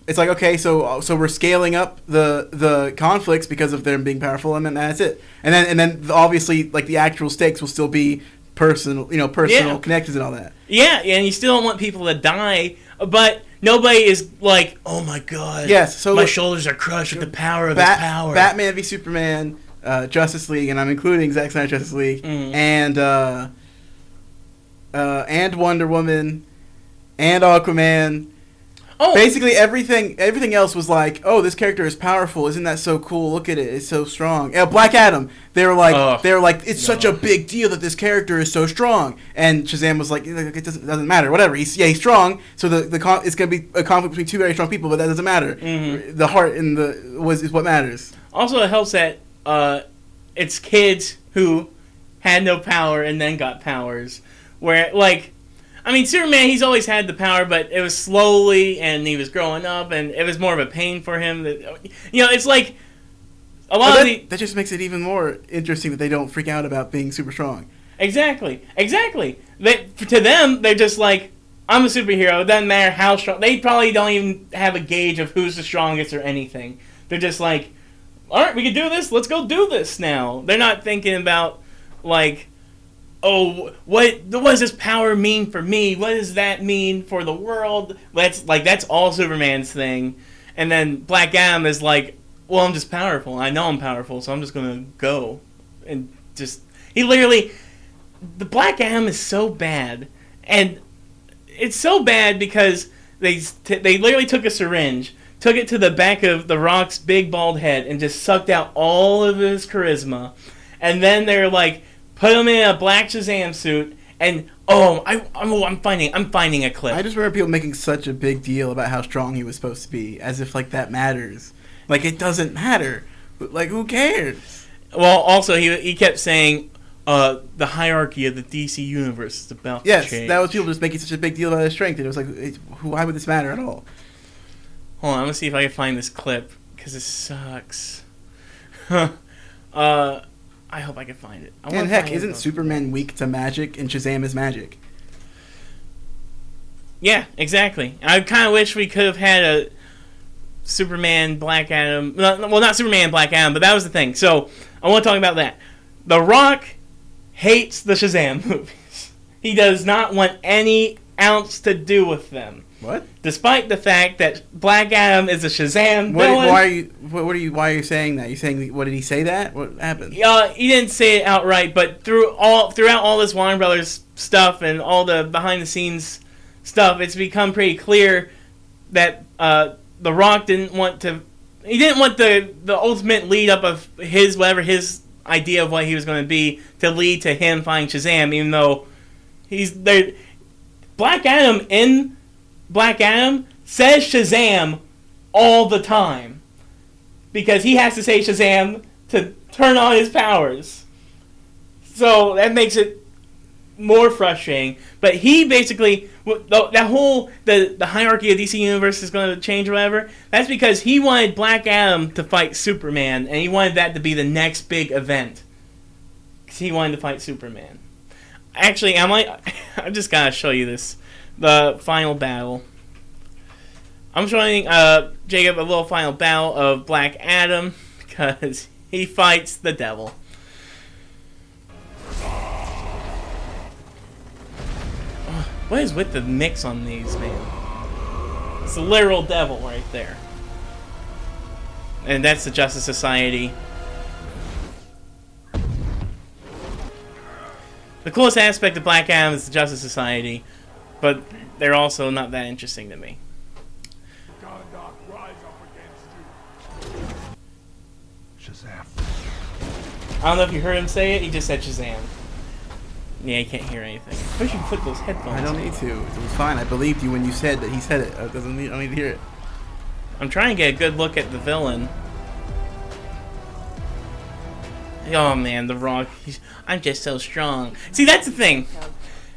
okay, so we're scaling up the conflicts because of them being powerful, and then that's it. And then obviously like the actual stakes will still be personal connections and all that. Yeah, and you still don't want people to die, but nobody is like, oh my god, yes, so my shoulders are crushed with the power of his power. Batman v Superman, Justice League, and I'm including Zack Snyder's Justice League, and Wonder Woman, and Aquaman. Oh, basically everything else was like, oh, this character is powerful. Isn't that so cool? Look at it, it's so strong. Black Adam, they were like, it's such a big deal that this character is so strong. And Shazam was like, it doesn't matter, whatever. He's strong. So it's gonna be a conflict between two very strong people, but that doesn't matter. The heart and is what matters. Also, it helps that it's kids who had no power and then got powers. Where, like, I mean, Superman, he's always had the power, but it was slowly, and he was growing up, and it was more of a pain for him. It's like a lot of that just makes it even more interesting that they don't freak out about being super strong. Exactly. To them, they're just like, I'm a superhero. It doesn't matter how strong. They probably don't even have a gauge of who's the strongest or anything. They're just like, all right, we can do this. Let's go do this now. They're not thinking about, like, oh, what does this power mean for me? What does that mean for the world? That's all Superman's thing. And then Black Adam is like, well, I'm just powerful. I know I'm powerful, so I'm just going to go. And just, the Black Adam is so bad. And it's so bad because they literally took a syringe, took it to the back of The Rock's big bald head, and just sucked out all of his charisma. And then they're like, put him in a black Shazam suit, and I'm finding a clip. I just remember people making such a big deal about how strong he was supposed to be, as if like that matters. Like it doesn't matter. Like who cares? Well, also he kept saying the hierarchy of the DC universe is about to change. Yes, that was people just making such a big deal about his strength, and it was like, why would this matter at all? Hold on, I'm gonna see if I can find this clip because it sucks. I hope I can find it. And heck, isn't Superman weak to magic and Shazam is magic? Yeah, exactly. I kind of wish we could have had a Superman, Black Adam. Well, not Superman, Black Adam, but that was the thing. So I want to talk about that. The Rock hates the Shazam movies. He does not want any ounce to do with them. What? Despite the fact that Black Adam is a Shazam villain. Why are you saying that? You saying what did he say that? What happened? He didn't say it outright, but throughout all this Warner Brothers stuff and all the behind the scenes stuff, it's become pretty clear that The Rock didn't want the ultimate lead up of his idea of what he was going to be to lead to him finding Shazam, even though he's there. Black Adam says Shazam all the time because he has to say Shazam to turn on his powers. So that makes it more frustrating. But he basically, that whole the hierarchy of DC Universe is going to change or whatever. That's because he wanted Black Adam to fight Superman, and he wanted that to be the next big event. Because he wanted to fight Superman. Actually, I just gotta show you this. The final battle. I'm showing Jacob a little final battle of Black Adam because he fights the devil. What is with the mix on these, man? It's the literal devil right there. And that's the Justice Society. The coolest aspect of Black Adam is the Justice Society, but they're also not that interesting to me. Shazam. I don't know if you heard him say it. He just said Shazam. Yeah, you can't hear anything. I wish you could put those headphones. I don't need to. It was fine. I believed you when you said that he said it. I don't need to hear it. I'm trying to get a good look at the villain. Oh man, The Rock. I'm just so strong. See, that's the thing.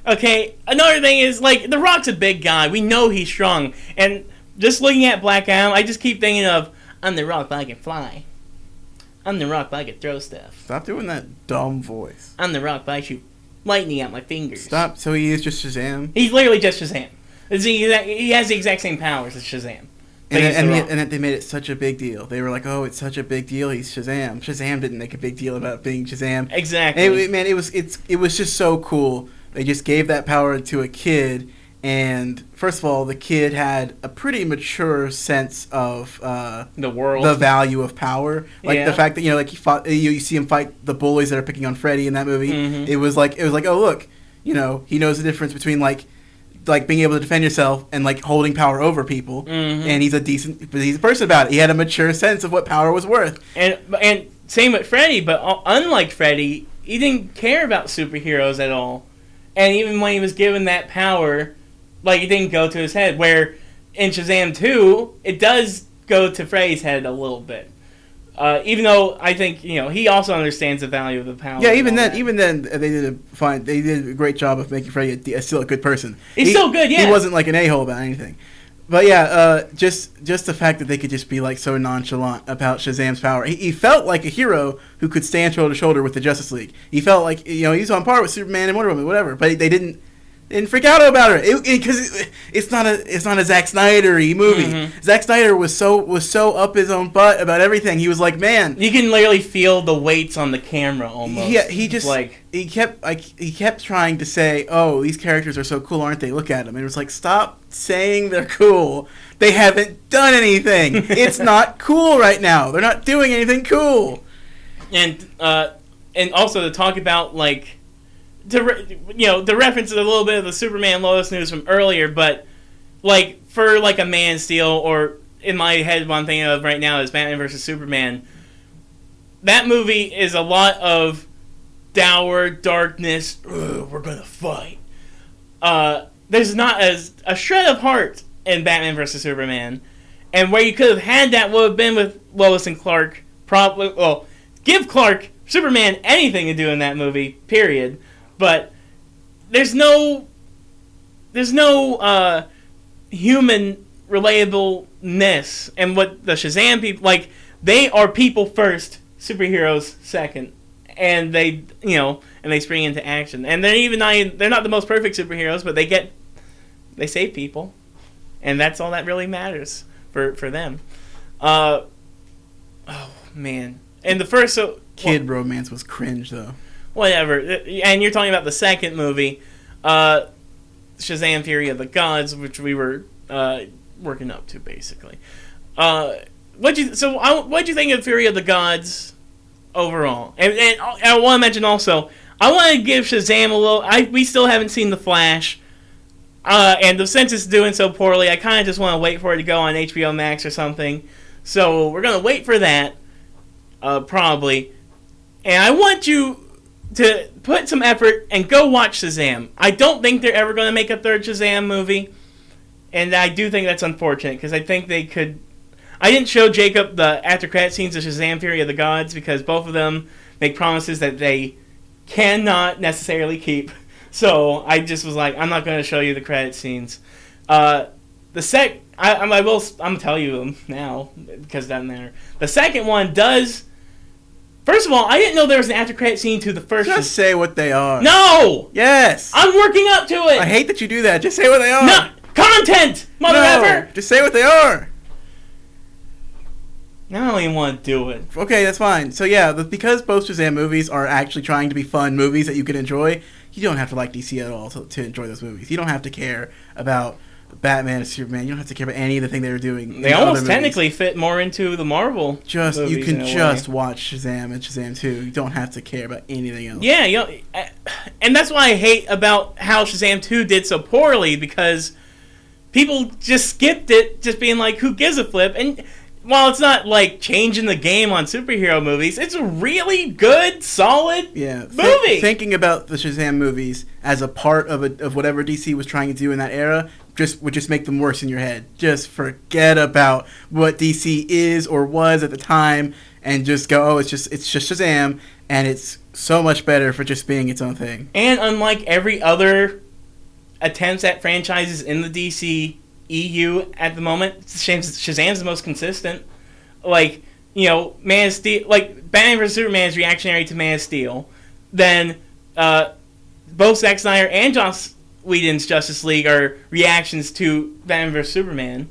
Okay, another thing is, like, The Rock's a big guy. We know he's strong. And just looking at Black Adam, I just keep thinking of, I'm The Rock, but I can fly. I'm The Rock, but I can throw stuff. Stop doing that dumb voice. I'm The Rock, but I shoot lightning out my fingers. Stop. So he is just Shazam? He's literally just Shazam. He has the exact same powers as Shazam. And they made it such a big deal. They were like, "Oh, it's such a big deal. He's Shazam." Shazam didn't make a big deal about being Shazam. Exactly. It was just so cool. They just gave that power to a kid, and first of all, the kid had a pretty mature sense of the world, the value of power. Like the fact that like he fought. You see him fight the bullies that are picking on Freddy in that movie. Mm-hmm. It was like, oh look, he knows the difference between like being able to defend yourself and like holding power over people, and he's a person about it. He had a mature sense of what power was worth. And same with Freddy, but unlike Freddy, he didn't care about superheroes at all. And even when he was given that power, like, it didn't go to his head. Where in Shazam 2, it does go to Freddy's head a little bit. Even though I think he also understands the value of the power. Yeah, even then, they did a great job of making Freddy still a good person. He's still good, yeah. He wasn't like an a-hole about anything. But yeah, just the fact that they could just be like so nonchalant about Shazam's power. He felt like a hero who could stand shoulder to shoulder with the Justice League. He felt like he was on par with Superman and Wonder Woman, whatever. But they didn't freak out about it because it's not a Zack Snyder-y movie. Mm-hmm. Zack Snyder was so up his own butt about everything. He was like, man, you can literally feel the weights on the camera almost. Yeah, he kept trying to say, oh, these characters are so cool, aren't they? Look at them. And it was like, stop saying they're cool. They haven't done anything. It's not cool right now. They're not doing anything cool. And also to talk about like. The reference is a little bit of the Superman Lois news from earlier, but like for like a Man of Steel, or in my head, what I'm thinking of right now is Batman vs Superman. That movie is a lot of dour darkness. We're gonna fight. There's not a shred of heart in Batman vs Superman, and where you could have had that would have been with Lois and Clark. Give Superman anything to do in that movie. Period. But there's no human relatability, and what the Shazam people like, they are people first, superheroes second, and they spring into action, and they're not the most perfect superheroes, but they save people, and that's all that really matters for them. Oh man, and the first kid romance was cringe though. Whatever, and you're talking about the second movie, Shazam: Fury of the Gods, which we were working up to, basically. What'd you think of Fury of the Gods overall? And I want to mention also, I want to give Shazam a little. We still haven't seen The Flash, and since it's doing so poorly, I kind of just want to wait for it to go on HBO Max or something. So we're gonna wait for that, probably. And I want you to put some effort and go watch Shazam. I don't think they're ever going to make a third Shazam movie, and I do think that's unfortunate because I think they could. I didn't show Jacob the after credit scenes of Shazam: Fury of the Gods because both of them make promises that they cannot necessarily keep. So I just was like, I'm not going to show you the credit scenes. I'm gonna tell you them now because it doesn't matter. The second one does. First of all, I didn't know there was an after credit scene to the first. Just say what they are. No. Yes. I'm working up to it. I hate that you do that. Just say what they are. No content, mother effer. Just say what they are. I don't even want to do it. Okay, that's fine. So yeah, because both Shazam movies are actually trying to be fun movies that you can enjoy, you don't have to like DC at all to enjoy those movies. You don't have to care about Batman and Superman. You don't have to care about any of the thing they were doing. They almost technically fit more into the Marvel. You can just watch Shazam and Shazam 2. You don't have to care about anything else. Yeah, and that's why I hate about how Shazam 2 did so poorly, because people just skipped it, just being like, "Who gives a flip?" And while it's not like changing the game on superhero movies, it's a really good, solid movie. Thinking about the Shazam movies as a part of whatever DC was trying to do in that era would just make them worse in your head. Just forget about what DC is or was at the time, and just go, oh, it's just Shazam, and it's so much better for just being its own thing. And unlike every other attempts at franchises in the DC EU at the moment, Shazam's the most consistent. Like, you know, Man of Steel, like Batman vs Superman is reactionary to Man of Steel. Then both Zack Snyder and Joss Whedon's Justice League are reactions to Batman vs Superman.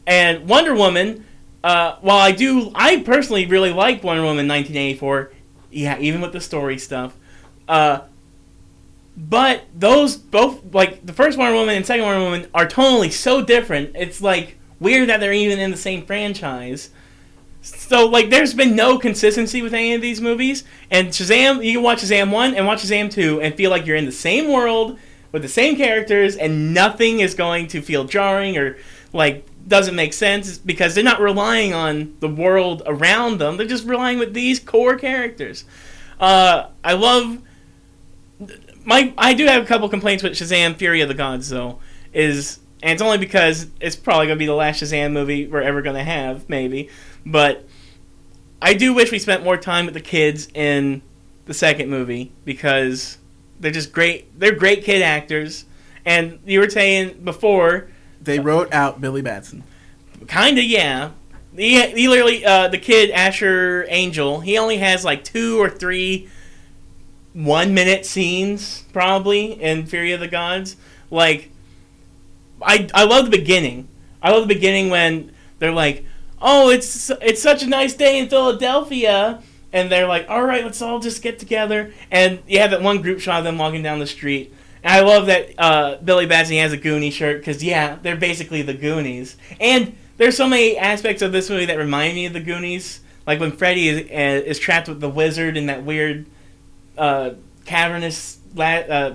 And Wonder Woman, while I personally really like Wonder Woman 1984, yeah, even with the story stuff. But those both, like the first Wonder Woman and second Wonder Woman, are tonally so different. It's like weird that they're even in the same franchise. So like, there's been no consistency with any of these movies. And Shazam, you can watch Shazam 1 and watch Shazam 2 and feel like you're in the same world with the same characters, and nothing is going to feel jarring or like doesn't make sense because they're not relying on the world around them. They're just relying with these core characters. I do have a couple complaints with Shazam: Fury of the Gods, though, and it's only because it's probably going to be the last Shazam movie we're ever going to have, maybe. But I do wish we spent more time with the kids in the second movie because they're just great. They're great kid actors, and you were saying before they wrote out Billy Batson. Kinda, yeah. He literally the kid Asher Angel. He only has like 2 or 3 1-minute scenes probably in Fury of the Gods. Like, I love the beginning. I love the beginning when they're like, oh, it's such a nice day in Philadelphia, and they're like, all right, let's all just get together, and you have that one group shot of them walking down the street. And I love that Billy Batson has a Goonie shirt because they're basically the Goonies. And there's so many aspects of this movie that remind me of the Goonies, like when Freddy is trapped with the wizard in that weird cavernous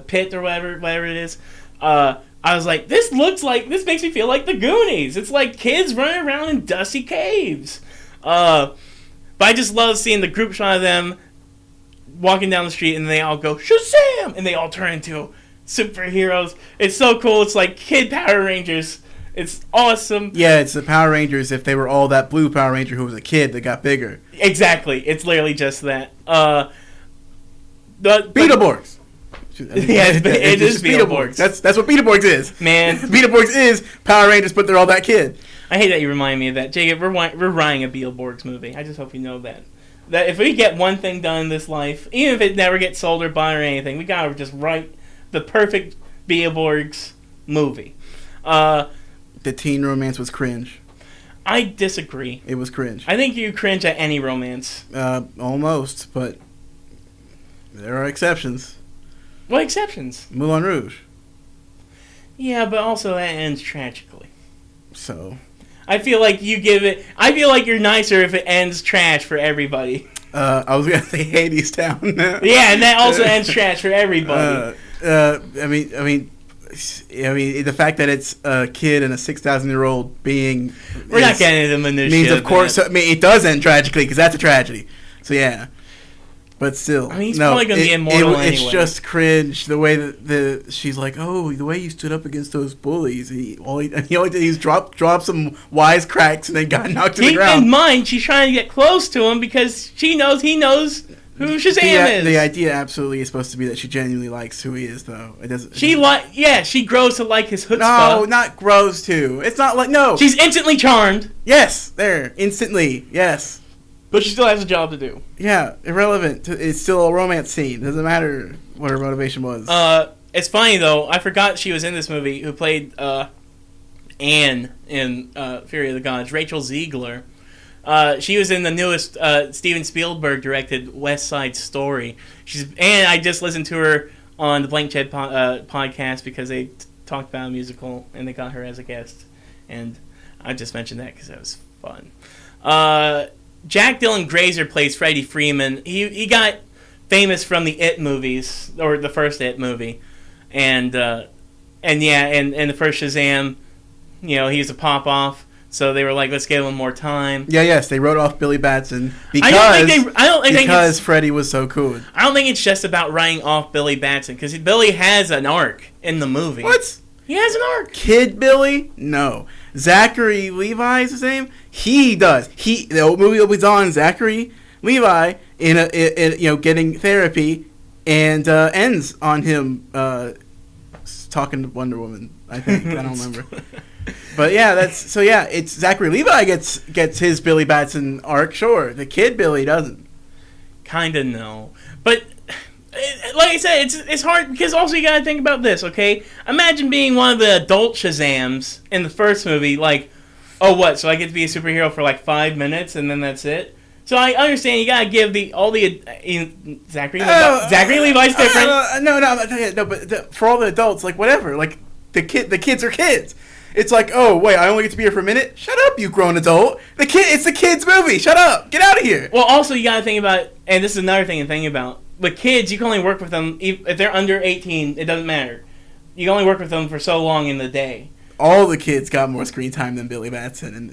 pit or whatever it is. I was like, this makes me feel like the Goonies. It's like kids running around in dusty caves. But I just love seeing the group shot of them walking down the street, and they all go Shazam, and they all turn into superheroes. It's so cool. It's like kid Power Rangers. It's awesome. Yeah, it's the Power Rangers if they were all that blue Power Ranger who was a kid that got bigger. Exactly. It's literally just that. Beetleborgs. Yeah, it is Beetleborgs. That's what Beetleborgs is. Man. Beetleborgs is Power Rangers, but they're all that kid. I hate that you remind me of that. Jacob, we're writing a Beetleborgs movie. I just hope you know that. That if we get one thing done in this life, even if it never gets sold or bought or anything, we gotta just write the perfect Beetleborgs movie. The teen romance was cringe. I disagree. It was cringe. I think you cringe at any romance. Almost, but there are exceptions. What exceptions? Moulin Rouge. Yeah, but also that ends tragically. So, I feel like you're nicer if it ends trash for everybody. I was gonna say Hades Town. Yeah, and that also ends trash for everybody. I mean, the fact that it's a kid and a 6,000-year-old being. We're not getting into the minutiae. Means, of course, it does end tragically because that's a tragedy. So yeah. But still, I mean, he's probably going to be immortal anyway. It's just cringe the way that she's like, oh, the way you stood up against those bullies. All he did is drop some wisecracks and then got knocked to the ground. Keep in mind, she's trying to get close to him because he knows who Shazam is. The idea absolutely is supposed to be that she genuinely likes who he is, though. It doesn't. She grows to like his chutzpah. No, not grows to. It's not like no. She's instantly charmed. Yes, there, instantly, yes. But she still has a job to do. Yeah, irrelevant. It's still a romance scene. Doesn't matter what her motivation was. It's funny, though. I forgot she was in this movie who played Anne in Fury of the Gods, Rachel Ziegler. She was in the newest Steven Spielberg-directed West Side Story. And I just listened to her on the Blank Check podcast because they talked about a musical, and they got her as a guest. And I just mentioned that because that was fun. Jack Dylan Grazer plays Freddie Freeman. He got famous from the It movies, or the first It movie, and the first Shazam, he was a pop off. So they were like, let's give him more time. Yeah, yes, they wrote off Billy Batson because Freddy was so cool. I don't think it's just about writing off Billy Batson, because Billy has an arc in the movie. What? He has an arc. Kid Billy? No. Zachary Levi is his name? He does. The old movie opens on Zachary Levi in getting therapy, and ends on him talking to Wonder Woman, I think. I don't remember. But yeah, it's Zachary Levi gets his Billy Batson arc, sure. The kid Billy doesn't. Kinda no. But like I said, it's hard, because also you gotta think about this, okay? Imagine being one of the adult Shazams in the first movie, like, oh what, so I get to be a superhero for like 5 minutes and then that's it? So I understand you gotta give Zachary Levi's different. No, but for all the adults, like whatever, like the kids are kids. It's like, oh wait, I only get to be here for a minute. Shut up, you grown adult. It's the kids' movie. Shut up, get out of here. Well, also you gotta think about, and this is another thing to think about. With kids, you can only work with them if they're under 18. It doesn't matter. You can only work with them for so long in the day. All the kids got more screen time than Billy Batson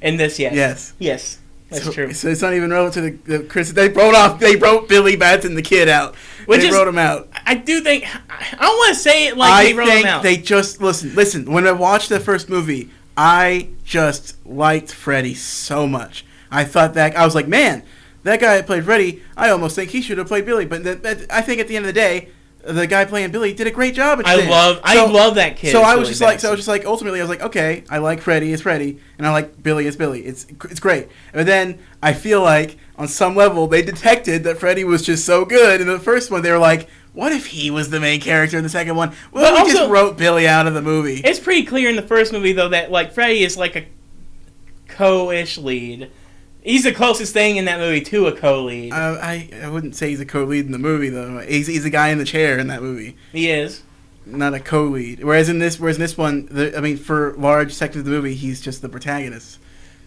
in this. Yes. Yes. That's true. So it's not even relevant to the Chris. They wrote Billy Batson the kid out. They wrote him out. I do think, I don't want to say it like they wrote him out. They just listen. When I watched the first movie, I just liked Freddy so much. I thought that I was like, man, that guy that played Freddy, I almost think he should have played Billy. But I think at the end of the day, the guy playing Billy did a great job at I love that kid. So I was just like, ultimately, I was like, okay, I like Freddy as Freddy, and I like Billy as Billy. It's great. But then I feel like on some level they detected that Freddy was just so good in the first one. They were like, what if he was the main character in the second one? Well, we just wrote Billy out of the movie. It's pretty clear in the first movie though that like Freddy is like a co-ish lead. He's the closest thing in that movie to a co-lead. I wouldn't say he's a co-lead in the movie though. He's a guy in the chair in that movie. He is not a co-lead. Whereas in this one, for large sections of the movie, he's just the protagonist.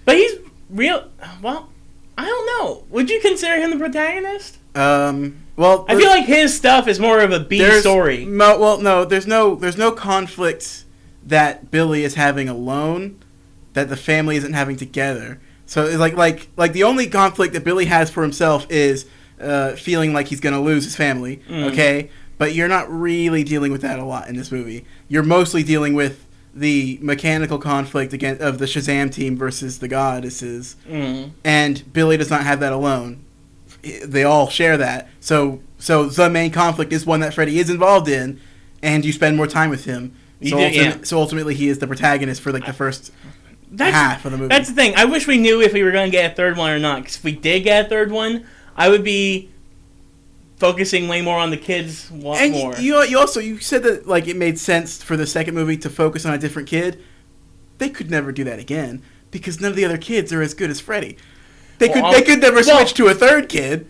But he's real. Well, I don't know. Would you consider him the protagonist? Well, I feel like his stuff is more of a B story. No, there's no conflict that Billy is having alone that the family isn't having together. So it's like the only conflict that Billy has for himself is feeling like he's going to lose his family, okay? But you're not really dealing with that a lot in this movie. You're mostly dealing with the mechanical conflict of the Shazam team versus the goddesses. And Billy does not have that alone. They all share that. So the main conflict is one that Freddy is involved in, and you spend more time with him. So ultimately he is the protagonist for like the first half of the movie. That's the thing. I wish we knew if we were going to get a third one or not. Because if we did get a third one, I would be focusing way more on the kids more. You said that like it made sense for the second movie to focus on a different kid. They could never do that again because none of the other kids are as good as Freddy. They could never switch to a third kid.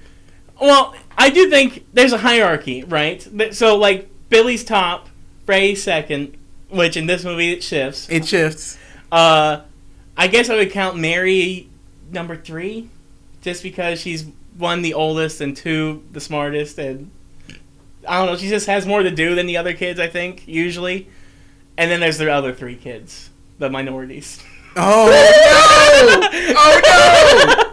Well, I do think there's a hierarchy, right? So like Billy's top, Freddy's second, which in this movie it shifts. It shifts. I guess I would count Mary number 3, just because she's one, the oldest, and 2, the smartest, and I don't know, she just has more to do than the other kids, I think, usually. And then there's their other 3 kids, the minorities. Oh no! Oh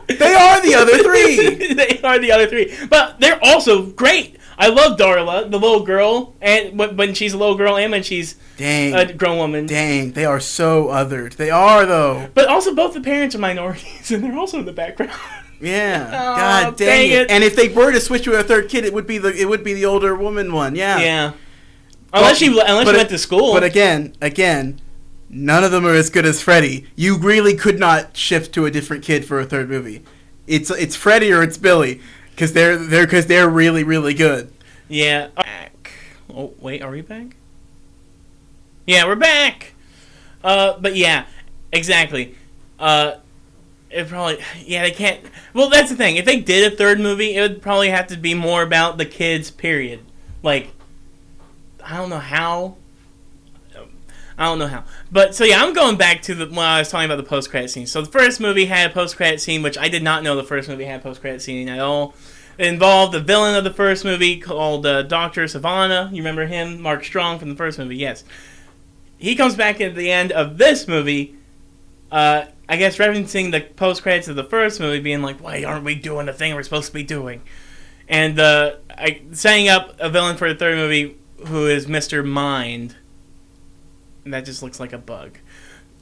no! They are the other 3! They are the other 3. But they're also great! I love Darla, the little girl, and when she's a little girl and when she's a grown woman. Dang, they are so othered. They are, though. But also, both the parents are minorities, and they're also in the background. Yeah. God dang it. And if they were to switch to a third kid, it would be the older woman one. Yeah. Yeah. Unless she went to school. But again, none of them are as good as Freddy. You really could not shift to a different kid for a third movie. It's Freddy or it's Billy. Because they're really, really good. Yeah. Oh, wait, are we back? Yeah, we're back! But yeah, exactly. It probably... Yeah, they can't... Well, that's the thing. If they did a third movie, it would probably have to be more about the kids, period. Like, I don't know how. But, so yeah, I'm going back to when I was talking about the post-credit scene. So the first movie had a post-credit scene, which I did not know the first movie had a post-credit scene at all. It involved the villain of the first movie called Dr. Savannah. You remember him? Mark Strong from the first movie, yes. He comes back at the end of this movie I guess referencing the post credits of the first movie, being like, "Why aren't we doing the thing we're supposed to be doing?" And setting up a villain for the third movie who is Mr. Mind. And that just looks like a bug.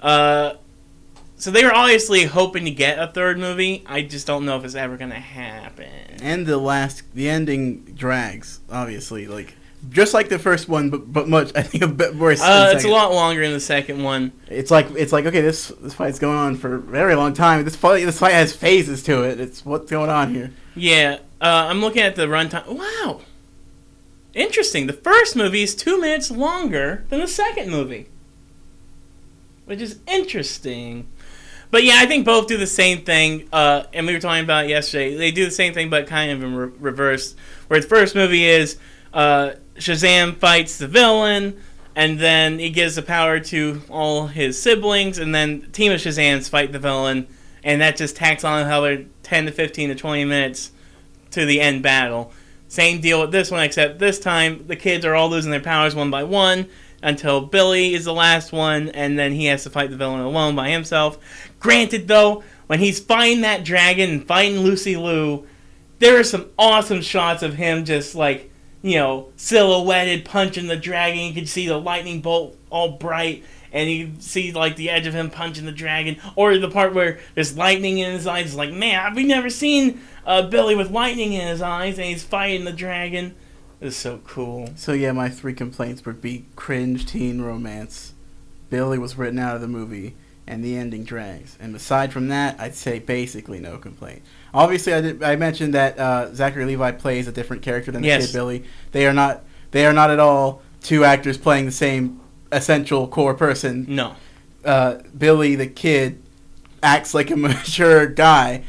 So they were obviously hoping to get a third movie. I just don't know if it's ever going to happen. And the ending drags, obviously, like just like the first one, but much. I think a bit worse. It's a lot longer in the second one. It's like okay, this fight's going on for a very long time. This fight has phases to it. It's what's going on here. Yeah, I'm looking at the runtime. Wow, interesting. The first movie is 2 minutes longer than the second movie, which is interesting. But yeah, I think both do the same thing, and we were talking about it yesterday. They do the same thing, but kind of in reverse. Where the first movie is Shazam fights the villain, and then he gives the power to all his siblings, and then the team of Shazams fight the villain, and that just tacks on another 10 to 15 to 20 minutes to the end battle. Same deal with this one, except this time the kids are all losing their powers one by one, until Billy is the last one, and then he has to fight the villain alone by himself. Granted, though, when he's fighting that dragon and fighting Lucy Liu, there are some awesome shots of him just, like, silhouetted, punching the dragon. You can see the lightning bolt all bright, and you can see, like, the edge of him punching the dragon. Or the part where there's lightning in his eyes. It's like, man, we've never seen Billy with lightning in his eyes, and he's fighting the dragon. It's so cool. So yeah, my 3 complaints would be cringe teen romance, Billy was written out of the movie, and the ending drags. And aside from that, I'd say basically no complaint. Obviously, I mentioned that Zachary Levi plays a different character than the kid Billy. They are not at all 2 actors playing the same essential core person. No. Billy, the kid, acts like a mature guy,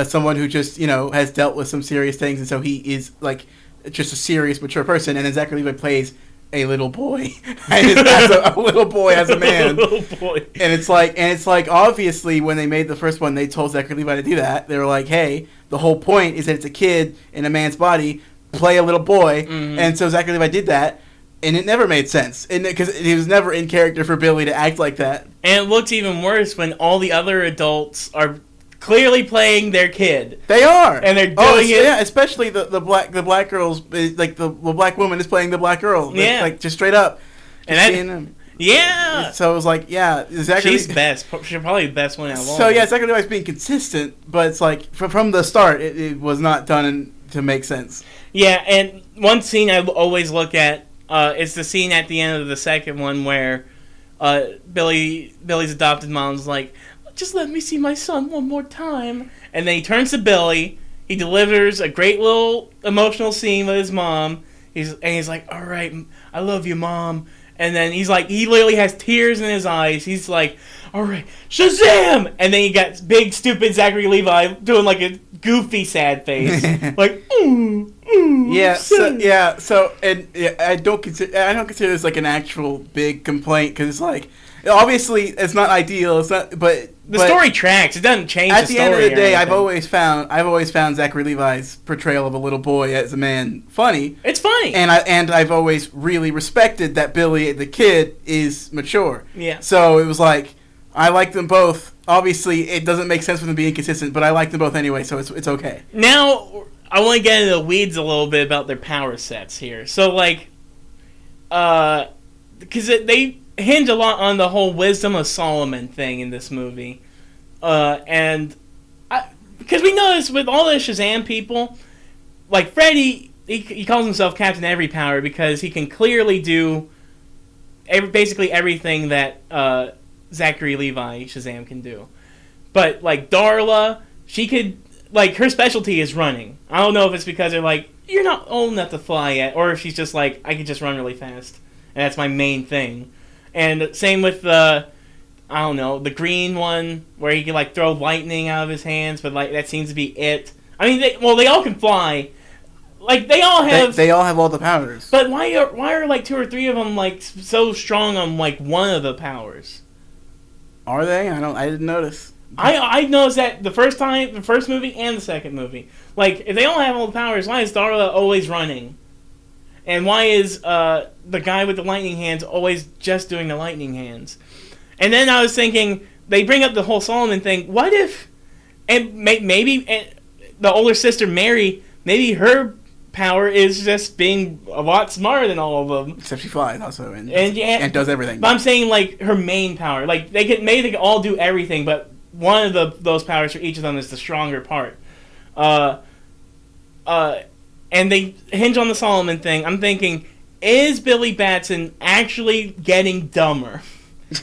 someone who just has dealt with some serious things, and so he is like just a serious, mature person. And then Zachary Levi plays a little boy, a little boy as a man. Little boy. And it's like obviously when they made the first one, they told Zachary Levi to do that. They were like, hey, the whole point is that it's a kid in a man's body, play a little boy. Mm-hmm. And so Zachary Levi did that, and it never made sense, because he was never in character for Billy to act like that. And it looks even worse when all the other adults are clearly playing their kid. They are, and they're doing it. Yeah, especially the black girls, like the black woman is playing the black girl. Yeah, like just straight up. And yeah. So it was like, yeah, Zachary. She's best. She's probably the best one out of all. So yeah, Zachary Levi's being consistent, but it's like from the start, it was not done to make sense. Yeah, and one scene I always look at is the scene at the end of the second one where Billy's adopted mom's like, just let me see my son one more time. And then he turns to Billy. He delivers a great little emotional scene with his mom. He's like, all right, I love you, Mom. And then he literally has tears in his eyes. He's like, all right, Shazam! And then you got big, stupid Zachary Levi doing like a goofy, sad face. Like, ooh. Yeah, I don't consider this like an actual big complaint, because it's like, obviously it's not ideal. It's not, but the story tracks. It doesn't change. At the end of the day, I've always found Zachary Levi's portrayal of a little boy as a man funny. It's funny, and I've always really respected that Billy the kid is mature. Yeah. So it was like, I like them both. Obviously, it doesn't make sense for them to be inconsistent, but I like them both anyway, so it's okay. Now, I want to get into the weeds a little bit about their power sets here. So, like, because they hinge a lot on the whole Wisdom of Solomon thing in this movie. And because we notice with all the Shazam people, like Freddy, he calls himself Captain Every Power because he can clearly do basically everything that Zachary Levi Shazam can do. But like Darla, she could, like, her specialty is running. I don't know if it's because they're like, you're not old enough to fly yet, or if she's just like, I can just run really fast, and that's my main thing. And same with the green one, where he can like throw lightning out of his hands, but like that seems to be it. I mean, they all can fly. Like they all have all the powers. But why are like 2 or 3 of them like so strong on like one of the powers? Are they? I didn't notice. I noticed that the first movie and the second movie. Like, if they all have all the powers, why is Darla always running? And why is the guy with the lightning hands always just doing the lightning hands? And then I was thinking, they bring up the whole Solomon thing. What if, and maybe the older sister Mary, maybe her power is just being a lot smarter than all of them. Except she flies also and does everything. But I'm saying like her main power. Like maybe they can all do everything, but one of those powers for each of them is the stronger part. And they hinge on the Solomon thing. I'm thinking, is Billy Batson actually getting dumber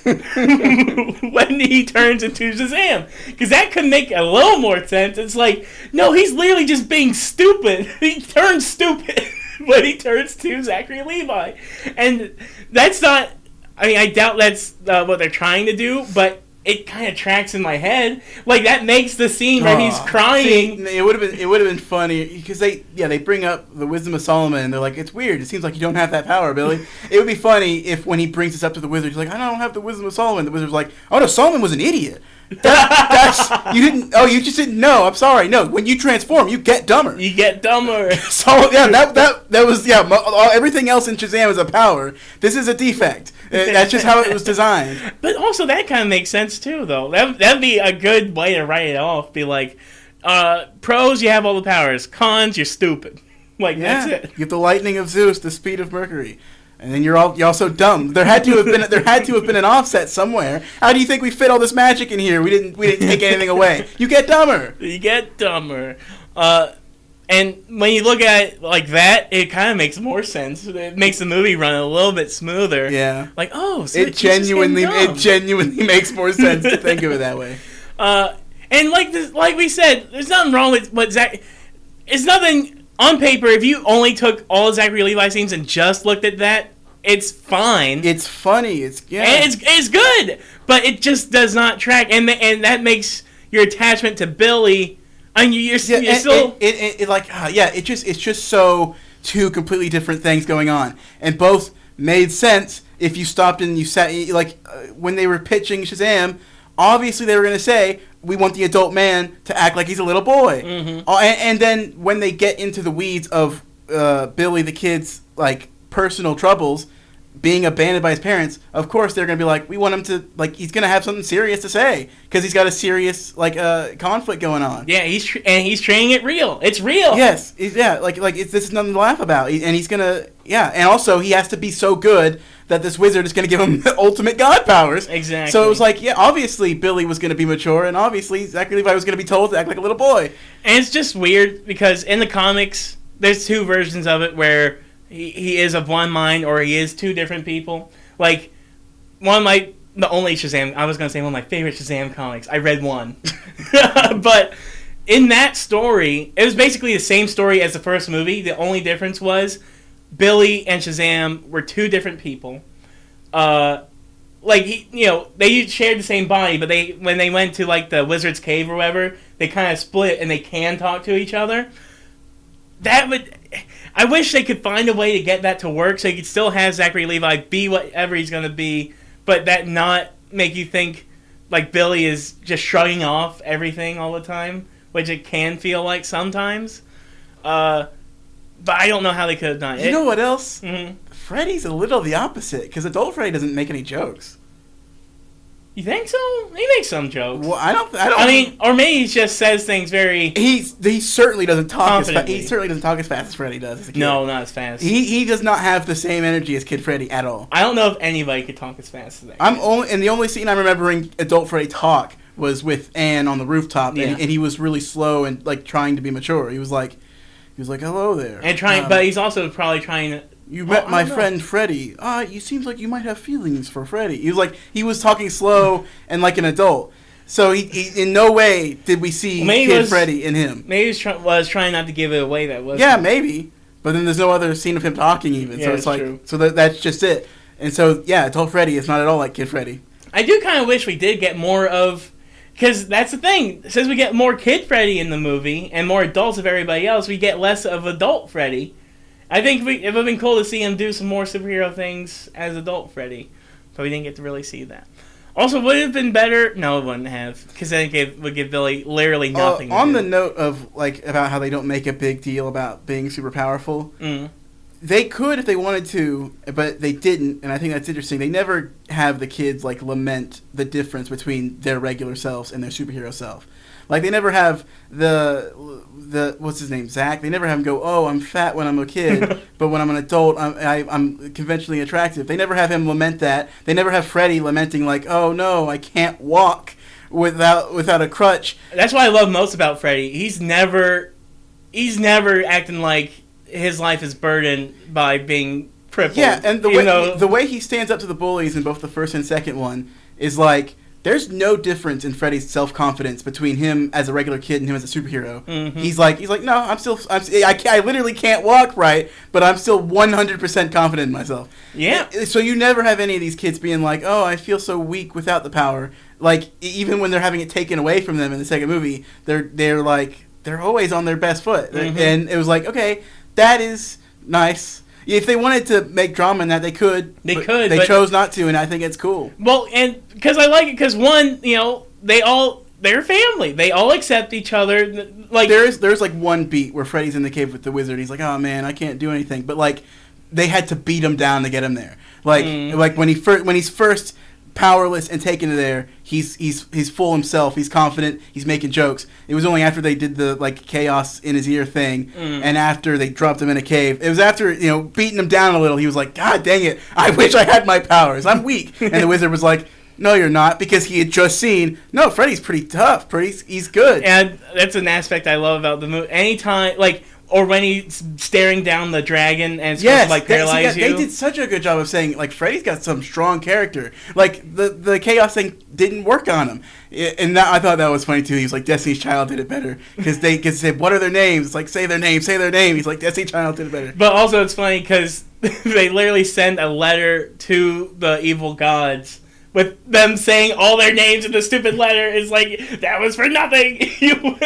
when he turns into Shazam? Because that could make a little more sense. It's like, no, he's literally just being stupid. He turns stupid when he turns to Zachary Levi. And that's not... I mean, I doubt that's what they're trying to do, but it kind of tracks in my head. Like, that makes the scene where he's crying. See, it would have been funny because they bring up the wisdom of Solomon and they're like, it's weird. It seems like you don't have that power, Billy. It would be funny if when he brings this up to the wizard, he's like, I don't have the wisdom of Solomon. The wizard's like, oh no, Solomon was an idiot. You just didn't know. I'm sorry. No, when you transform, you get dumber. You get dumber. So yeah, that was everything else in Shazam is a power. This is a defect. That's just how it was designed. But also that kind of makes sense too, though. That'd be a good way to write it off. Be like, pros, you have all the powers. Cons, you're stupid. Like that's it. You have the lightning of Zeus, the speed of Mercury. And then you're also dumb. There had to have been an offset somewhere. How do you think we fit all this magic in here? We didn't take anything away. You get dumber. You get dumber. And when you look at it like that, it kind of makes more sense. It makes the movie run a little bit smoother. Yeah. Like, oh, so it genuinely makes more sense to think of it that way. And like we said, there's nothing wrong with what Zach. It's nothing. On paper, if you only took all Zachary Levi scenes and just looked at that, it's fine. It's funny. And it's good, but it just does not track, and that makes your attachment to Billy. I mean, you're still. It's just so two completely different things going on, and both made sense if you stopped and you sat when they were pitching Shazam. Obviously, they were going to say, we want the adult man to act like he's a little boy. Mm-hmm. And then when they get into the weeds of Billy the kid's personal troubles, being abandoned by his parents, of course they're going to be like, we want him to, he's going to have something serious to say because he's got a serious conflict going on. Yeah, he's treating it real. It's real. Yes, this is nothing to laugh about, and he's going to, and also he has to be so good that this wizard is going to give him the ultimate god powers. Exactly. So it was like, obviously Billy was going to be mature, and obviously Zachary Levi was going to be told to act like a little boy. And it's just weird because in the comics, there's two versions of it where he is of one mind or he is two different people. Like, the only Shazam, I was going to say one of my favorite Shazam comics. I read one. But in that story, it was basically the same story as the first movie. The only difference was Billy and Shazam were two different people. They shared the same body, but when they went to the wizard's cave or whatever, they kind of split and they can talk to each other. I wish they could find a way to get that to work so you could still have Zachary Levi be whatever he's going to be, but that not make you think Billy is just shrugging off everything all the time, which it can feel like sometimes. But I don't know how they could have done it. You know what else? Mm-hmm. Freddy's a little the opposite, because adult Freddy doesn't make any jokes. You think so? He makes some jokes. Well, I don't. I mean, or maybe he just says things very. He certainly doesn't talk as fast. He certainly doesn't talk as fast as Freddy does as a kid. No, not as fast. He does not have the same energy as Kid Freddy at all. I don't know if anybody could talk as fast as that. The only scene I'm remembering adult Freddy talk was with Anne on the rooftop, and he was really slow and trying to be mature. He was like, hello there, and but he's also probably trying to. You met my friend Freddy. You seems like you might have feelings for Freddy. He was talking slow and like an adult. So he in no way did we see Kid Freddy in him. Maybe he was trying not to give it away. That was. Yeah, maybe. But then there's no other scene of him talking even. Yeah, so it's true. So that's just it. And so adult Freddy is not at all like Kid Freddy. I do kind of wish we did get more of. Because that's the thing. Since we get more Kid Freddy in the movie and more adults of everybody else, we get less of adult Freddy. I think it would have been cool to see him do some more superhero things as adult Freddy, but we didn't get to really see that. Also, would it have been better? No, it wouldn't have, because then it would give Billy literally nothing. On the note of about how they don't make a big deal about being super powerful, They could if they wanted to, but they didn't, and I think that's interesting. They never have the kids like lament the difference between their regular selves and their superhero self. Like they never have the what's his name, Zach. They never have him go, "Oh, I'm fat when I'm a kid, but when I'm an adult, I'm conventionally attractive." They never have him lament that. They never have Freddy lamenting like, "Oh no, I can't walk without a crutch." That's what I love most about Freddy. He's never acting like his life is burdened by being crippled. Yeah, and the way he stands up to the bullies in both the first and second one is like there's no difference in Freddy's self-confidence between him as a regular kid and him as a superhero. Mm-hmm. He's like no, I literally can't walk right, but I'm still 100% confident in myself. Yeah. So you never have any of these kids being like, "Oh, I feel so weak without the power." Like even when they're having it taken away from them in the second movie, they're like they're always on their best foot. Mm-hmm. And it was like, okay, that is nice. If they wanted to make drama in that, they could. They chose not to, and I think it's cool. Well, and because I like it, because one, they're family. They all accept each other. Like there's like one beat where Freddy's in the cave with the wizard. He's like, "Oh man, I can't do anything." But like, they had to beat him down to get him there. Like when he's first powerless and taken to there, he's full himself. He's confident. He's making jokes. It was only after they did the like chaos in his ear thing, and after they dropped him in a cave. It was after beating him down a little. He was like, "God dang it! I wish I had my powers. I'm weak." And the wizard was like, "No, you're not," because he had just seen. No, Freddy's pretty tough. He's good. And that's an aspect I love about the movie. Anytime or when he's staring down the dragon and it's supposed to paralyze you. They did such a good job of saying Freddy's got some strong character. Like the chaos thing didn't work on him, and I thought that was funny too. He was like, Destiny's Child did it better because they said, "What are their names?" It's like, say their name. He's like, Destiny's Child did it better. But also it's funny because they literally send a letter to the evil gods with them saying all their names in the stupid letter. Is like, that was for nothing. You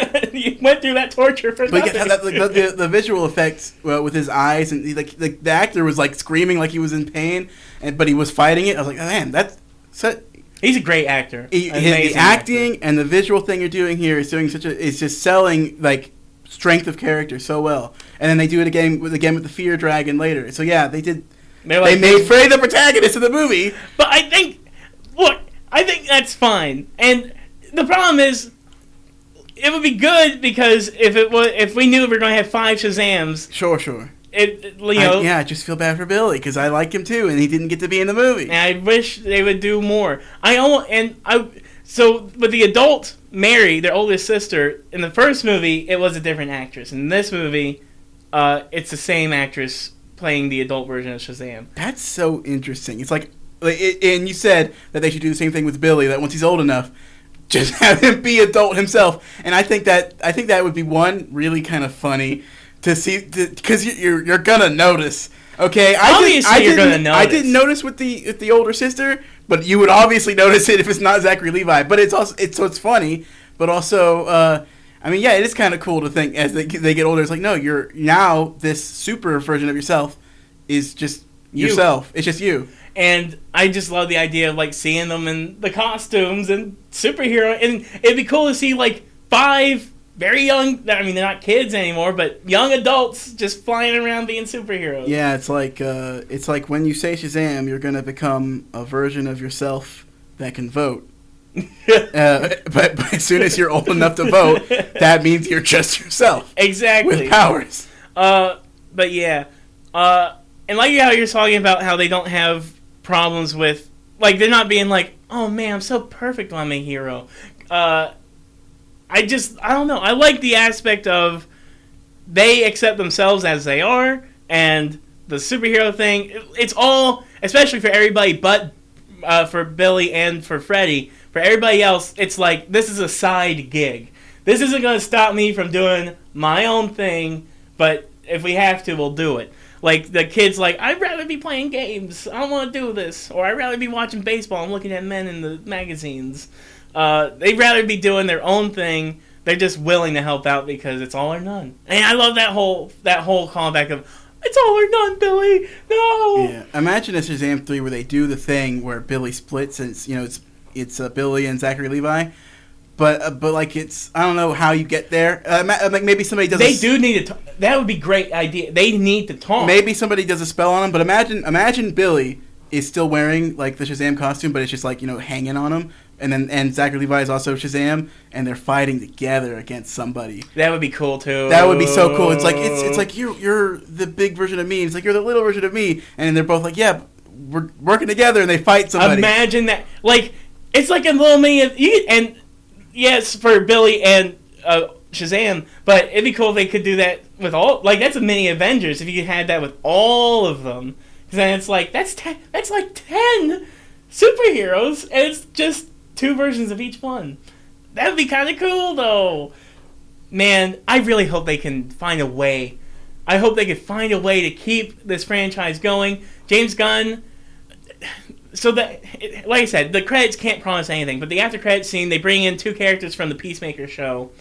went through that torture for nothing. The visual effects with his eyes, and the actor was like screaming like he was in pain, but he was fighting it. I was like, oh, man, he's a great actor. The acting and the visual thing you're doing here is just selling like strength of character so well. And then they do it again with the fear dragon later. So yeah, they did. They made Freddy the protagonist of the movie. But I think that's fine. And the problem is, it would be good because if we knew we were going to have 5 Shazams. Sure. I just feel bad for Billy because I like him too, and he didn't get to be in the movie. And I wish they would do more. So with the adult Mary, their oldest sister, in the first movie, it was a different actress. In this movie, it's the same actress playing the adult version of Shazam. That's so interesting. It's like, and you said that they should do the same thing with Billy. That once he's old enough, just have him be adult himself. And I think that would be one really kind of funny to see because you're gonna notice. Okay, you're gonna notice. I didn't notice with the older sister, but you would obviously notice it if it's not Zachary Levi. But it's funny, but also. It is kind of cool to think as they get older. It's like, no, you're now this super version of yourself is just yourself. It's just you. And I just love the idea of seeing them in the costumes and superhero. And it'd be cool to see 5 very young. I mean, they're not kids anymore, but young adults just flying around being superheroes. Yeah, it's like when you say Shazam, you're gonna become a version of yourself that can vote. But as soon as you're old enough to vote, that means you're just yourself. Exactly. With powers. But yeah. And how you're talking about how they don't have problems with, they're not being oh man, I'm so perfect when I'm a hero. I don't know. I like the aspect of they accept themselves as they are, and the superhero thing, it's all, especially for everybody but for Billy and for Freddy, for everybody else, it's this is a side gig. This isn't going to stop me from doing my own thing, but if we have to, we'll do it. The kid's I'd rather be playing games. I don't want to do this. Or I'd rather be watching baseball and looking at men in the magazines. They'd rather be doing their own thing. They're just willing to help out because it's all or none. And I love that whole callback of, it's all or none, Billy. No. Yeah. Imagine a Shazam 3 where they do the thing where Billy splits and it's Billy and Zachary Levi. but like it's I don't know how you get there. Like maybe somebody does. They do need to. That would be a great idea. They need to talk. Maybe somebody does a spell on him. But imagine Billy is still wearing like the Shazam costume, but it's just like hanging on him. And Zachary Levi is also Shazam, and they're fighting together against somebody. That would be cool too. That would be so cool. It's like you're the big version of me. It's like you're the little version of me, and they're both like, yeah, we're working together, and they fight somebody. Imagine that. Like it's like a little mini. And yes, for Billy and Shazam, but it'd be cool if they could do that with all. Like that's a mini Avengers if you had that with all of them. Because then it's like that's like 10 superheroes, and it's just 2 versions of each one. That would be kind of cool, though. Man, I really hope they can find a way. I hope they can find a way to keep this franchise going. James Gunn. So that, like I said, the credits can't promise anything. But the after credits scene, they bring in 2 characters from the Peacemaker show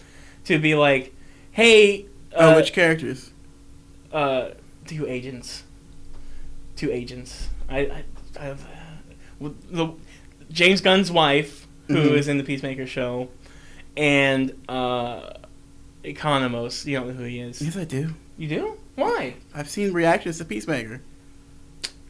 to be like, "Hey." Which characters? 2 agents. 2 agents. James Gunn's wife, who is in the Peacemaker show, and Economos. You don't know who he is. Yes, I do. You do? Why? I've seen reactions to Peacemaker.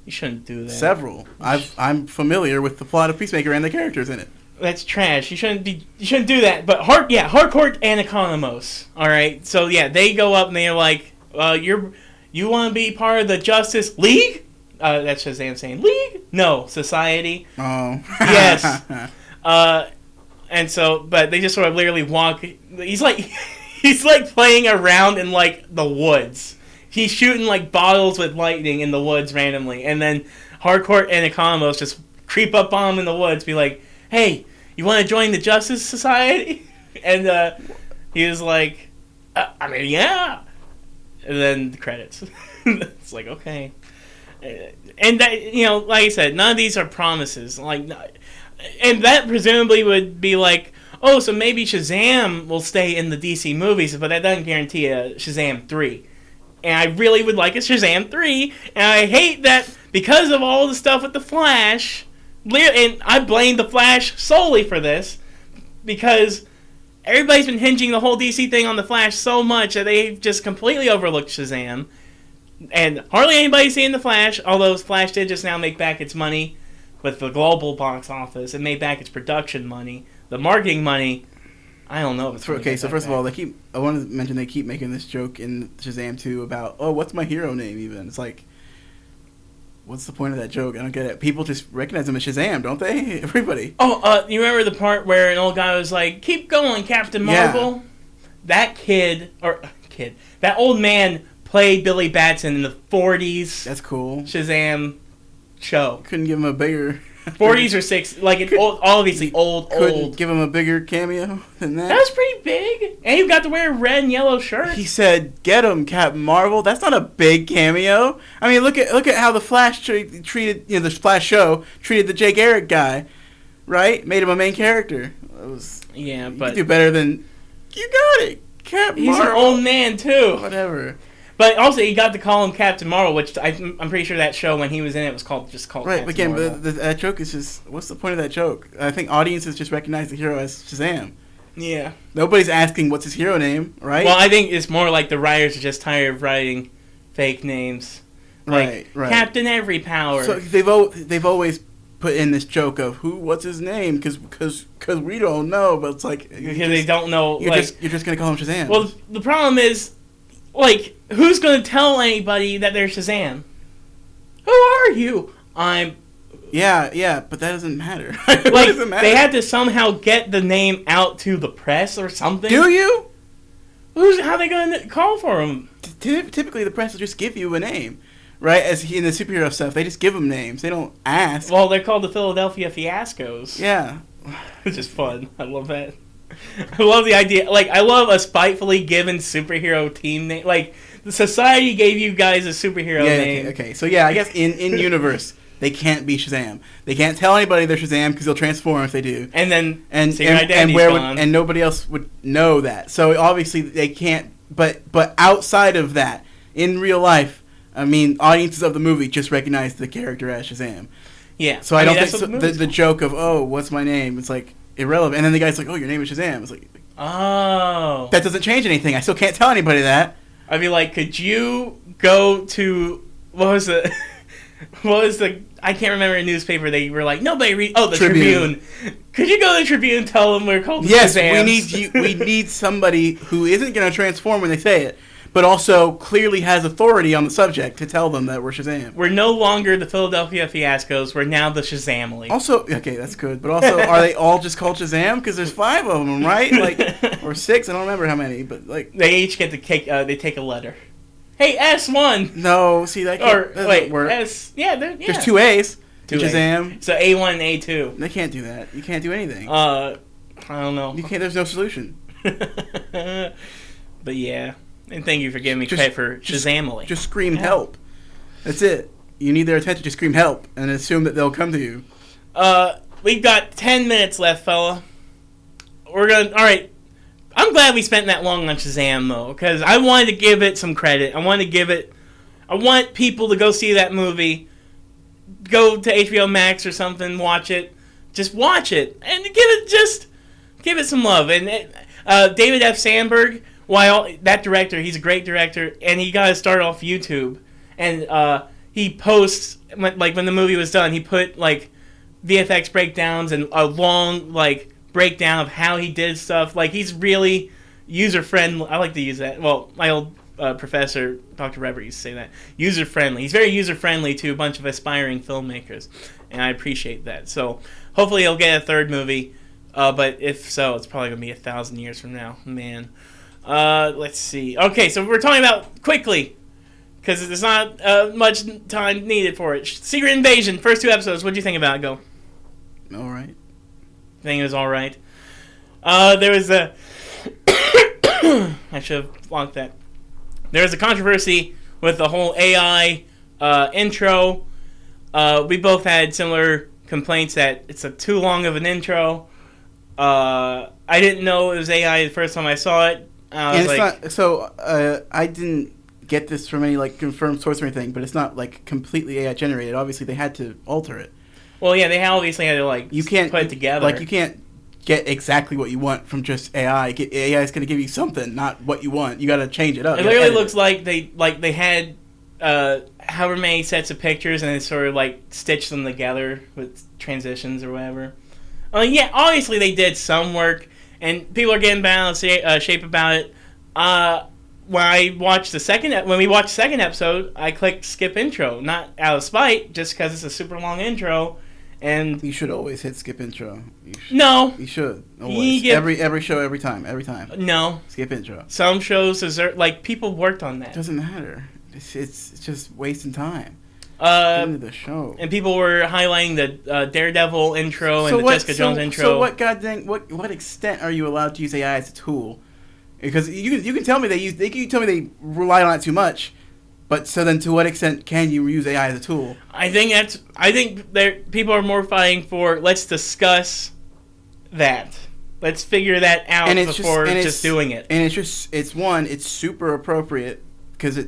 You shouldn't do that. Several. I'm familiar with the plot of Peacemaker and the characters in it. That's trash. You shouldn't do that. But Harcourt and Economos. All right. So yeah, they go up and they're like, you want to be part of the Justice League? That's Shazam saying, League? No, Society. Oh. Yes. And so, but they just sort of literally walk. He's like playing around in like the woods. He's shooting like bottles with lightning in the woods randomly. And then Harcourt and Economos just creep up on him in the woods, be like, hey, you want to join the Justice Society? And he was like, I mean, yeah. And then the credits. It's like, okay. And that, like I said, none of these are promises. Like, and that presumably would be like, oh, so maybe Shazam will stay in the DC movies, but that doesn't guarantee a Shazam 3. And I really would like a Shazam 3, and I hate that because of all the stuff with the Flash, and I blame the Flash solely for this, because everybody's been hinging the whole DC thing on the Flash so much that they've just completely overlooked Shazam. And hardly anybody's seeing the Flash, although Flash did just now make back its money with the global box office. It made back its production money. The marketing money, I don't know if it's okay. So first of all, I want to mention they keep making this joke in Shazam 2 about, oh, what's my hero name even? It's like, what's the point of that joke? I don't get it. People just recognize him as Shazam, don't they? Everybody. Oh, you remember the part where an old guy was like, keep going, Captain Marvel? Yeah. That old man played Billy Batson in the 40s. That's cool. Shazam show. Couldn't give him a bigger... 40s or 60s. Like, it's obviously old. Couldn't give him a bigger cameo than that? That was pretty big. And he got to wear a red and yellow shirt. He said, get him, Captain Marvel. That's not a big cameo. I mean, look at how the Flash treated... the Flash show treated the Jake Garrick guy. Right? Made him a main character. Yeah, but... You do better than... You got it, Captain Marvel. He's an old man, too. Whatever. But also, he got to call him Captain Marvel, which I'm pretty sure that show, when he was in it, was called right, Captain again, Marvel. But that joke is just... What's the point of that joke? I think audiences just recognize the hero as Shazam. Yeah. Nobody's asking what's his hero name, right? Well, I think it's more like the writers are just tired of writing fake names. Like, right. Captain Every Power. So they've always put in this joke of what's his name, because we don't know, but it's like... Because they don't know... You're just going to call him Shazam. Well, the problem is... Like, who's going to tell anybody that they're Shazam? Who are you? I'm... Yeah, but that doesn't matter. Like, doesn't matter? They had to somehow get the name out to the press or something. Do you? How are they going to call for him? Typically, the press will just give you a name, right? As in the superhero stuff, they just give them names. They don't ask. Well, they're called the Philadelphia Fiascos. Yeah. Which is fun. I love that. I love the idea. Like, I love a spitefully given superhero team name. Like, the Society gave you guys a superhero name. Okay. So, yeah, I guess in universe, they can't be Shazam. They can't tell anybody they're Shazam because they'll transform if they do. And then, and nobody else would know that. So, obviously, they can't. But outside of that, in real life, I mean, audiences of the movie just recognize the character as Shazam. Yeah. So, I don't think the joke of, oh, what's my name? It's like... irrelevant. And then the guy's like, "Oh, your name is Shazam." It's like, oh, that doesn't change anything. I still can't tell anybody that. I'd be like, could you go to what was the I can't remember a newspaper. They were like, nobody read. Oh, the Tribune. Could you go to the Tribune and tell them we're called the Shazams? we need somebody who isn't going to transform when they say it, but also clearly has authority on the subject to tell them that we're Shazam. We're no longer the Philadelphia Fiascos. We're now the Shazamily. Also, okay, that's good. But also, are they all just called Shazam? Because there's 5 of them, right? Like, or 6. I don't remember how many, but like they each get to take. They take a letter. Hey, S1. No, see that doesn't work. S. Yeah, there's 2 A's. Shazam. A's. So A1 and A2. They can't do that. You can't do anything. I don't know. You can't. There's no solution. But yeah, and thank you for giving me credit for Shazamily. Just scream help. That's it. You need their attention. Just scream help and assume that they'll come to you. We've got 10 minutes left, fella. All right. I'm glad we spent that long on Shazam, though, because I wanted to give it some credit. I want people to go see that movie, go to HBO Max or something, watch it. Just watch it and give it some love. And David F. Sandberg, that director, he's a great director, and he got to start off YouTube. And he posts, when the movie was done, he put like VFX breakdowns and a long breakdown of how he did stuff. Like, he's really user-friendly. I like to use that. Well, my old professor, Dr. Reber, used to say that. User-friendly. He's very user-friendly to a bunch of aspiring filmmakers, and I appreciate that. So, hopefully he'll get a 3rd movie, but if so, it's probably going to be 1,000 years from now. Man. Let's see. Okay, so we're talking about quickly, because there's not much time needed for it. Secret Invasion, first 2 episodes. What do you think about it? Go. All right. Thing was all right. There was a I should have blocked that. There was a controversy with the whole AI intro. We both had similar complaints that it's too long of an intro. I didn't know it was AI the first time I saw it. I didn't get this from any confirmed source or anything, but it's not completely AI generated. Obviously, they had to alter it. Well, yeah, they obviously had to you can't put it together. You can't get exactly what you want from just AI. AI is going to give you something, not what you want. You got to change it up. It literally looks like they had however many sets of pictures and they sort of stitched them together with transitions or whatever. Yeah, obviously they did some work, and people are getting bent out of shape about it. When we watched the second episode, I clicked skip intro, not out of spite, just because it's a super long intro. And you should always hit skip intro. No, you should always. Every show, every time. No, skip intro. Some shows deserve people worked on that. Doesn't matter. It's just wasting time. Into the show. And people were highlighting the Daredevil intro and the Jessica Jones intro. So what extent are you allowed to use AI as a tool? Because you can tell me they rely on it too much. But so then, to what extent can you use AI as a tool? I think people are more fighting for let's discuss that. Let's figure that out before just doing it. And it's super appropriate because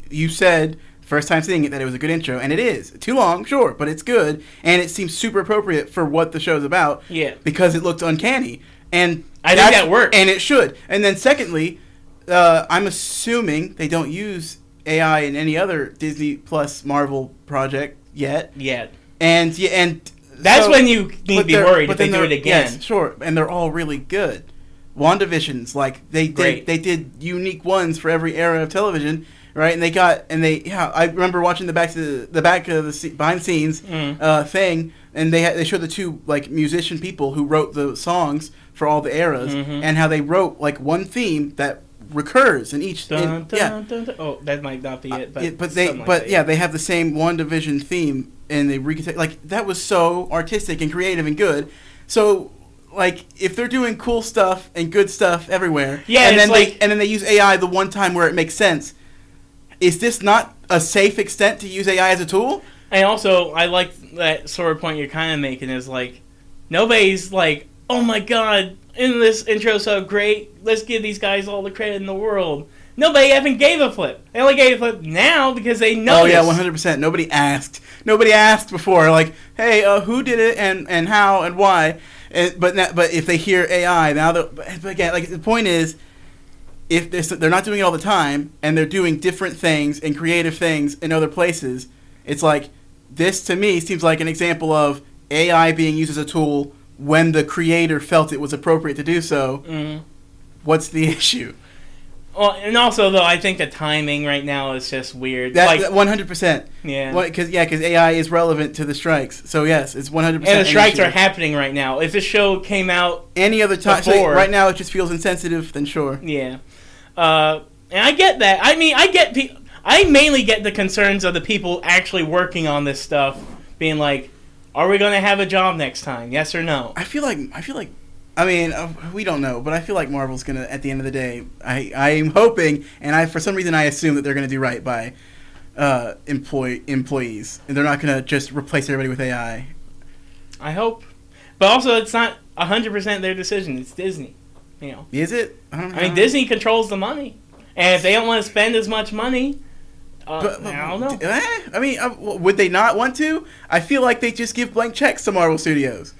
you said first time seeing it that it was a good intro, and it is too long, sure, but it's good, and it seems super appropriate for what the show's about. Yeah, because it looked uncanny, and I think that worked, and it should. And then secondly, I'm assuming they don't use AI in any other Disney Plus Marvel project yet. And that's when you need to be worried if they do it again. Yes, sure, and they're all really good. WandaVision's they did unique ones for every era of television, right? And I remember watching the back of the behind the scenes thing, and they showed the 2 musician people who wrote the songs for all the eras, and how they wrote one theme that recurs in each. Oh, that might not be it, but they have the same WandaVision theme, and they that was so artistic and creative and good. So if they're doing cool stuff and good stuff everywhere, and then they use AI the one time where it makes sense, is this not a safe extent to use AI as a tool? And also, I like that sort of point you're kind of making is nobody's oh my god, in this intro so great, let's give these guys all the credit in the world. Nobody even gave a flip. They only gave a flip now because they noticed. Oh yeah, 100%. Nobody asked before, hey, who did it and how and why? But if they hear AI now, but again, like the point is, if they're not doing it all the time and they're doing different things and creative things in other places, it's like this to me seems like an example of AI being used as a tool when the creator felt it was appropriate to do so. Mm-hmm. What's the issue? Well, and also though, I think the timing right now is just weird. That 100%. Yeah. Because AI is relevant to the strikes. So yes, it's 100%. And the strikes are happening right now. If the show came out any other time, so right now it just feels insensitive. Then sure. Yeah. And I get that. I mean, I mainly get the concerns of the people actually working on this stuff, being like, "Are we going to have a job next time? Yes or no?" I feel like. I mean, we don't know, but I feel like Marvel's gonna. At the end of the day, I'm hoping, and for some reason I assume that they're gonna do right by employees, and they're not gonna just replace everybody with AI. I hope, but also it's not 100% their decision. It's Disney, you know. Is it? I mean, Disney controls the money, and if they don't want to spend as much money, I don't know. I mean, would they not want to? I feel like they just give blank checks to Marvel Studios.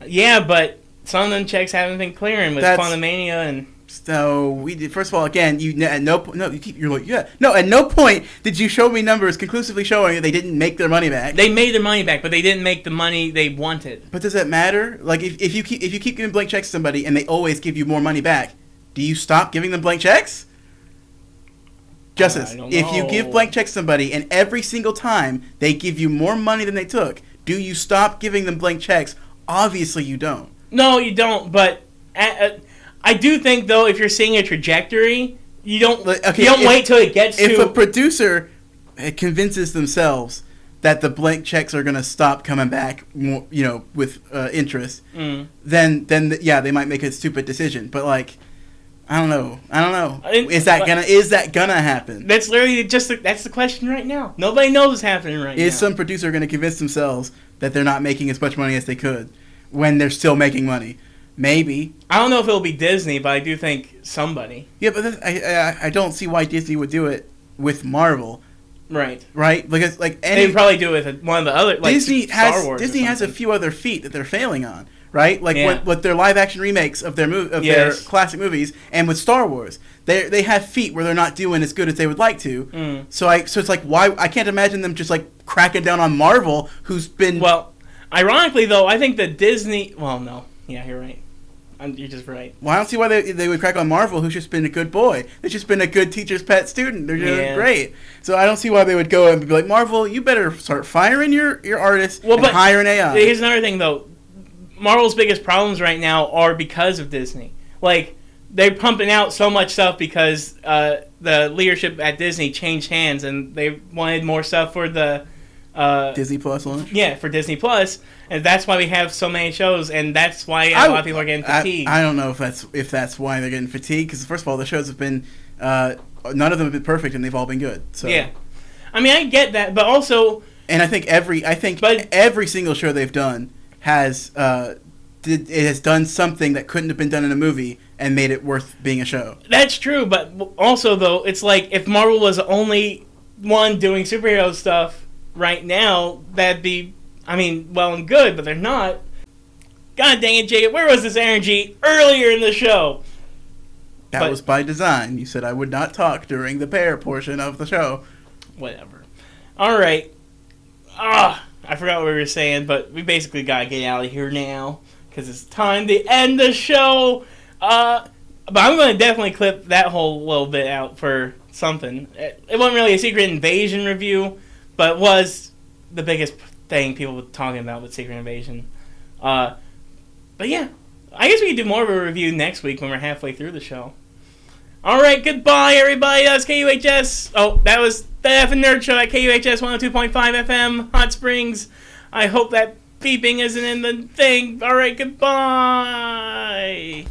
Yeah, but some of them checks haven't been clearing with Quantumania and. So we did. First of all, again, at no point did you show me numbers conclusively showing that they didn't make their money back. They made their money back, but they didn't make the money they wanted. But does that matter? Like if you keep giving blank checks to somebody and they always give you more money back, do you stop giving them blank checks? Justice, if you give blank checks to somebody and every single time they give you more money than they took, do you stop giving them blank checks? Obviously, you don't. No, you don't. But I do think, though, if you're seeing a trajectory, you don't wait till it gets to... If a producer convinces themselves that the blank checks are going to stop coming back, with interest, then they might make a stupid decision. But, like, I don't know. Is that gonna happen? That's literally that's the question right now. Nobody knows what's happening right now. Is some producer going to convince themselves that they're not making as much money as they could when they're still making money? Maybe. I don't know if it'll be Disney, but I do think somebody. Yeah, but I don't see why Disney would do it with Marvel. Right. Because they'd probably do it with one of the other Star Wars. Disney has a few other feet that they're failing on. Right, with their live action remakes of their classic movies, and with Star Wars, they have feet where they're not doing as good as they would like to. So it's like, why I can't imagine them just like cracking down on Marvel, who's been Ironically, though, I think that Disney. Well, no, yeah, you're right. You're just right. Well, I don't see why they would crack on Marvel, who's just been a good boy. They've just been a good teacher's pet student. They're doing great. So I don't see why they would go and be like, Marvel, you better start firing your artists and hiring AI. Here's another thing, though. Marvel's biggest problems right now are because of Disney. Like, they're pumping out so much stuff because the leadership at Disney changed hands and they wanted more stuff for the Disney Plus launch? Yeah, for Disney Plus. And that's why we have so many shows, and that's why a lot of people are getting fatigued. I don't know if that's why they're getting fatigued, because first of all, the shows have been none of them have been perfect, and they've all been good. So yeah, I mean, I get that, but also, and I think every single show they've done has done something that couldn't have been done in a movie and made it worth being a show. That's true, but also though, it's like if Marvel was the only one doing superhero stuff right now, that'd be, I mean, well and good, but they're not. God dang it, Jacob, where was this energy earlier in the show? That was by design. You said I would not talk during the pair portion of the show. Whatever. Alright. I forgot what we were saying, but we basically gotta get out of here now, because it's time to end the show. But I'm going to definitely clip that whole little bit out for something. It wasn't really a Secret Invasion review, but it was the biggest thing people were talking about with Secret Invasion. But yeah, I guess we could do more of a review next week when we're halfway through the show. Alright, goodbye everybody. That was KUHS. Oh, that was the Effin Nerd Show at KUHS 102.5 FM, Hot Springs. I hope that beeping isn't in the thing. Alright, goodbye.